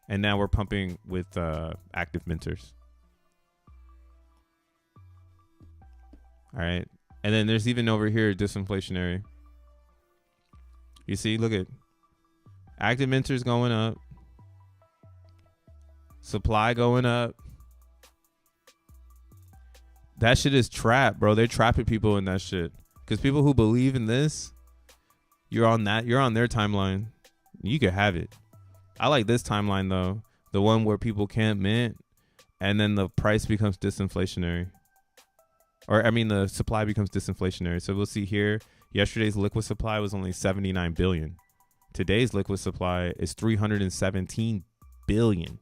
S1: And now we're pumping with active minters. All right. And then there's even over here disinflationary. You see, look at active minters going up. Supply going up. That shit is trap, bro. They're trapping people in that shit. Because people who believe in this, you're on their timeline. You could have it. I like this timeline though. The one where people can't mint and then the price becomes disinflationary. Or I mean the supply becomes disinflationary. So we'll see here, yesterday's liquid supply was only 79 billion. Today's liquid supply is 317 billion.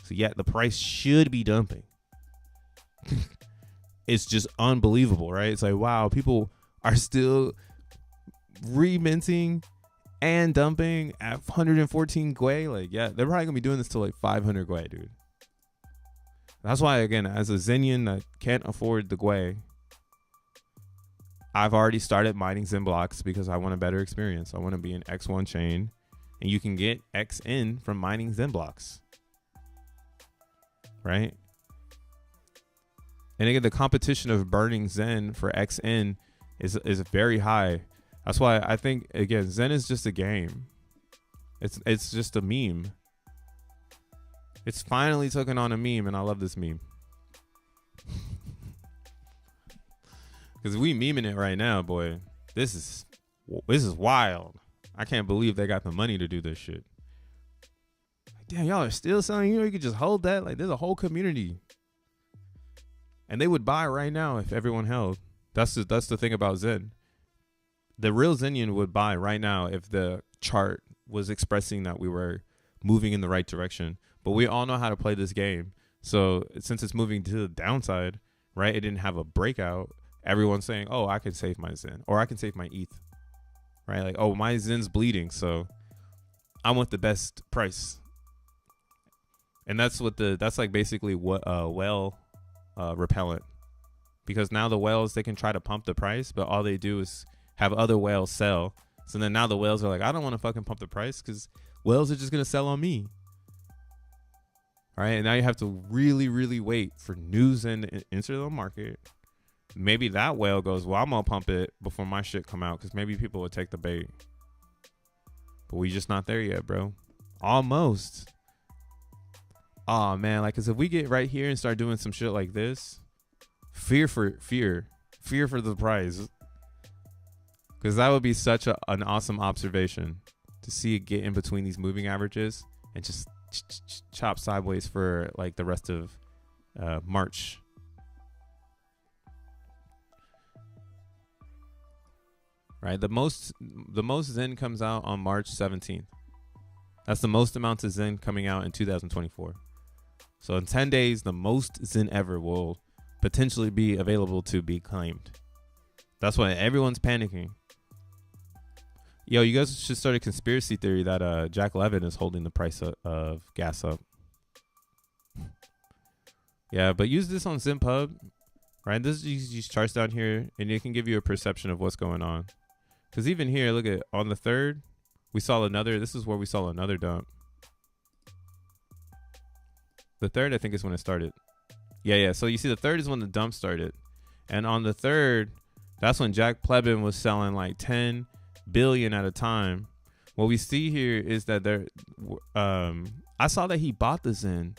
S1: So yeah, the price should be dumping. It's just unbelievable, right? It's like, wow, people are still reminting and dumping at 114 Gwei. Like, yeah, they're probably gonna be doing this till like 500 Gwei, dude. That's why, again, as a Zenian that can't afford the Gwei, I've already started mining XENblocks because I want a better experience. I want to be an X1 chain, and you can get XN from mining XENblocks, right? And again, the competition of burning Zen for XN is very high. That's why I think, again, Zen is just a game. It's just a meme. It's finally taken on a meme, and I love this meme. Because we memeing it right now, boy. This is wild. I can't believe they got the money to do this shit. Like, damn, y'all are still selling. You could just hold that. Like, there's a whole community. And they would buy right now if everyone held. That's the thing about Zen. The real Zenian would buy right now if the chart was expressing that we were moving in the right direction. But we all know how to play this game. So since it's moving to the downside, right, it didn't have a breakout. Everyone's saying, oh, I can save my Zen, or I can save my ETH, right? Like, oh, my Zen's bleeding, so I want the best price. And that's like basically what whale repellent, because now the whales, they can try to pump the price, but all they do is have other whales sell. So then now the whales are like, I don't want to fucking pump the price because whales are just going to sell on me. All right, and now you have to really, really wait for new Zen to enter the market. Maybe that whale goes, well, I'm gonna pump it before my shit come out, because maybe people would take the bait. But we just not there yet, bro. Almost. Oh man, like, cause if we get right here and start doing some shit like this, fear for the prize. Cause that would be such an awesome observation to see it get in between these moving averages and just chop sideways for like the rest of March. Right, the most Zen comes out on March 17th. That's the most amount of Zen coming out in 2024. So in 10 days, the most Zen ever will potentially be available to be claimed. That's why everyone's panicking. Yo, you guys should start a conspiracy theory that Jack Levin is holding the price of gas up. Yeah, but use this on ZenPub, right? This is these charts down here, and it can give you a perception of what's going on. Because even here, look at on the 3rd, we saw another. This is where we saw another dump. The 3rd, I think, is when it started. Yeah. So you see, the 3rd is when the dump started, and on the 3rd, that's when Jack Plebin was selling like 10 billion at a time. What we see here is that I saw that he bought the Zen,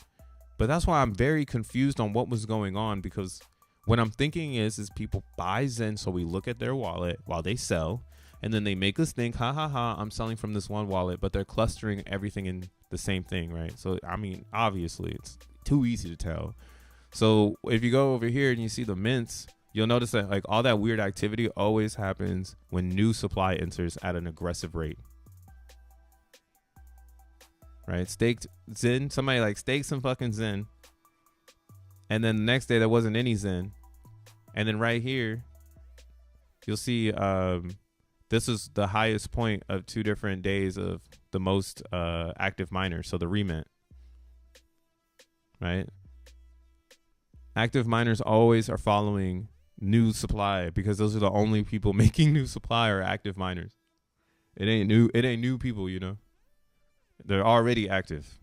S1: but that's why I'm very confused on what was going on, because what I'm thinking is people buy Zen so we look at their wallet while they sell, and then they make us think, I'm selling from this one wallet, but they're clustering everything in the same thing, right? So, I mean, obviously, it's too easy to tell. So, if you go over here and you see the mints, you'll notice that like all that weird activity always happens when new supply enters at an aggressive rate. Right? Staked Zen, somebody like staked some fucking Zen, and then the next day there wasn't any Zen. And then right here, you'll see this is the highest point of 2 different days of the most active miners. So the remint, right? Active miners always are following new supply, because those are the only people making new supply are active miners. It ain't new people, you know. They're already active.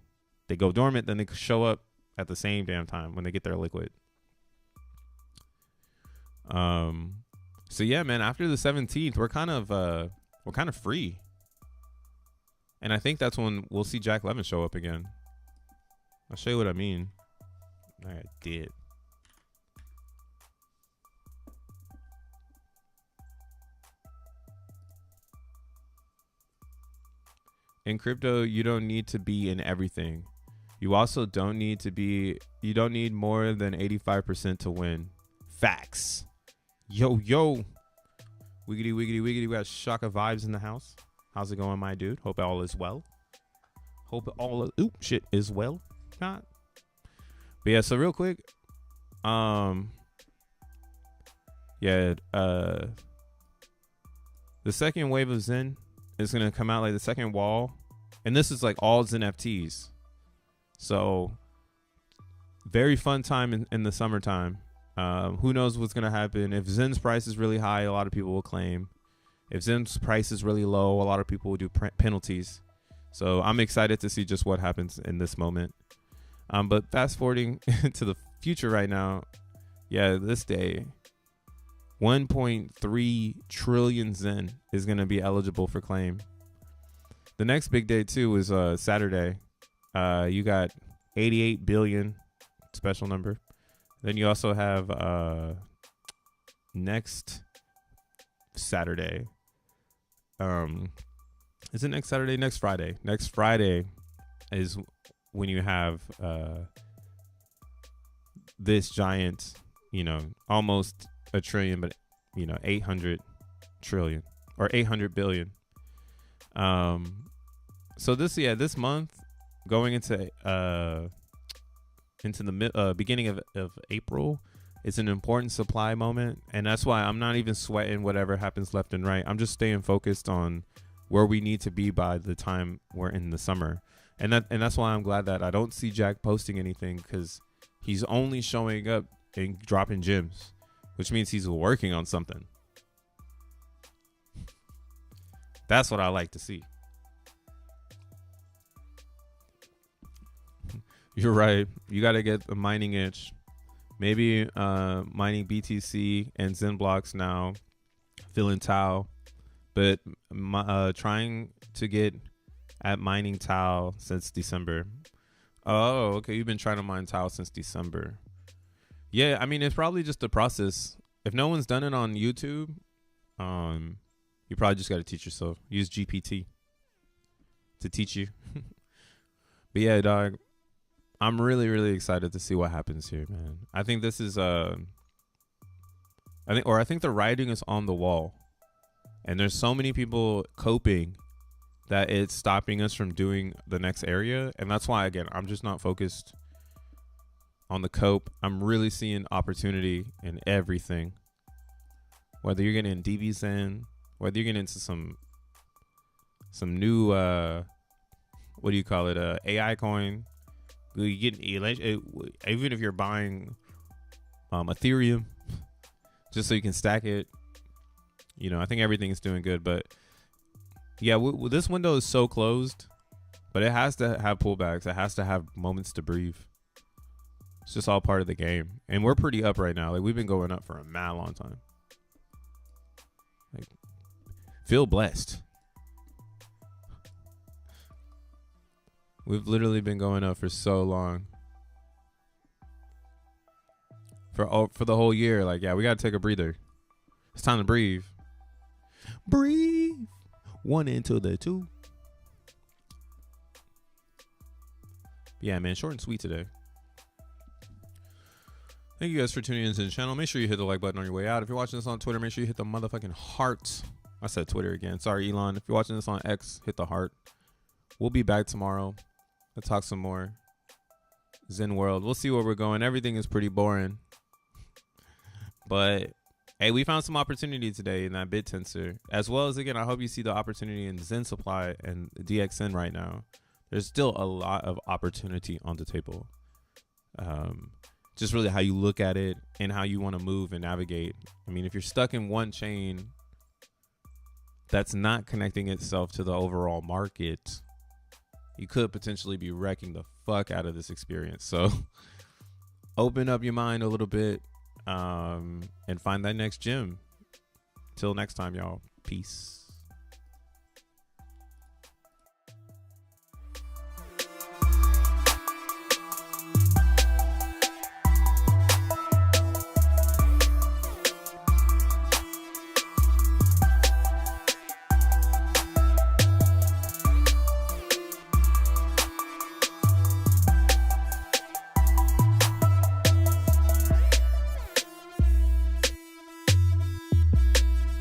S1: They go dormant, then they show up at the same damn time when they get their liquid. So yeah, man, after the 17th, we're kind of free. And I think that's when we'll see Jack Levin show up again. I'll show you what I mean. All right, did. In crypto, you don't need to be in everything. You also don't need more than 85% to win. Facts. Yo. Wiggity, wiggity, wiggity. We got Shaka Vibes in the house. How's it going, my dude? Hope all is well. Is well. Not. But yeah, so real quick. The second wave of Zen is going to come out, like the second wall. And this is like all XeNFTs. So very fun time in the summertime. Who knows what's going to happen. If Zen's price is really high, a lot of people will claim. If Zen's price is really low, a lot of people will do penalties. So I'm excited to see just what happens in this moment. But fast forwarding to the future right now, yeah, this day, 1.3 trillion Zen is going to be eligible for claim. The next big day too is Saturday. You got 88 billion, special number. Then you also have next Saturday. Is it next Saturday? Next Friday. Next Friday is when you have this giant, almost a trillion, but 800 trillion or 800 billion. So this month going into the beginning of April is an important supply moment, and that's why I'm not even sweating whatever happens left and right. I'm just staying focused on where we need to be by the time we're in the summer, and that's why I'm glad that I don't see Jack posting anything, because he's only showing up and dropping gems, which means he's working on something. That's what I like to see. You're right. You got to get the mining itch. Maybe mining BTC and XENblocks now, feeling Tau, but trying to get at mining Tau since December. Oh, okay. You've been trying to mine Tau since December. Yeah, I mean, it's probably just a process. If no one's done it on YouTube, you probably just got to teach yourself. Use GPT to teach you. But yeah, dog, I'm really, really excited to see what happens here, man. I think this is I think the writing is on the wall, and there's so many people coping that it's stopping us from doing the next area, and that's why, again, I'm just not focused on the cope. I'm really seeing opportunity in everything. Whether you're getting in DVZen, whether you're getting into some new what do you call it, AI coin. You get even if you're buying Ethereum just so you can stack it. You know, I think everything is doing good, but yeah, this window is so closed, but it has to have pullbacks. It has to have moments to breathe. It's just all part of the game, and we're pretty up right now. Like, we've been going up for a mad long time. Like, feel blessed. We've literally been going up for so long. For the whole year. Like, yeah, we got to take a breather. It's time to breathe. Breathe. 1 into the 2. Yeah, man, short and sweet today. Thank you guys for tuning into the channel. Make sure you hit the like button on your way out. If you're watching this on Twitter, make sure you hit the motherfucking heart. I said Twitter again. Sorry, Elon. If you're watching this on X, hit the heart. We'll be back tomorrow. Let's talk some more Zen world. We'll see where we're going. Everything is pretty boring. But hey, we found some opportunity today in that bit tensor. As well as, again, I hope you see the opportunity in Zen supply and DXN right now. There's still a lot of opportunity on the table. Just really how you look at it and how you want to move and navigate. I mean, if you're stuck in one chain that's not connecting itself to the overall market, you could potentially be wrecking the fuck out of this experience. So open up your mind a little bit and find that next gem. Till next time, y'all. Peace.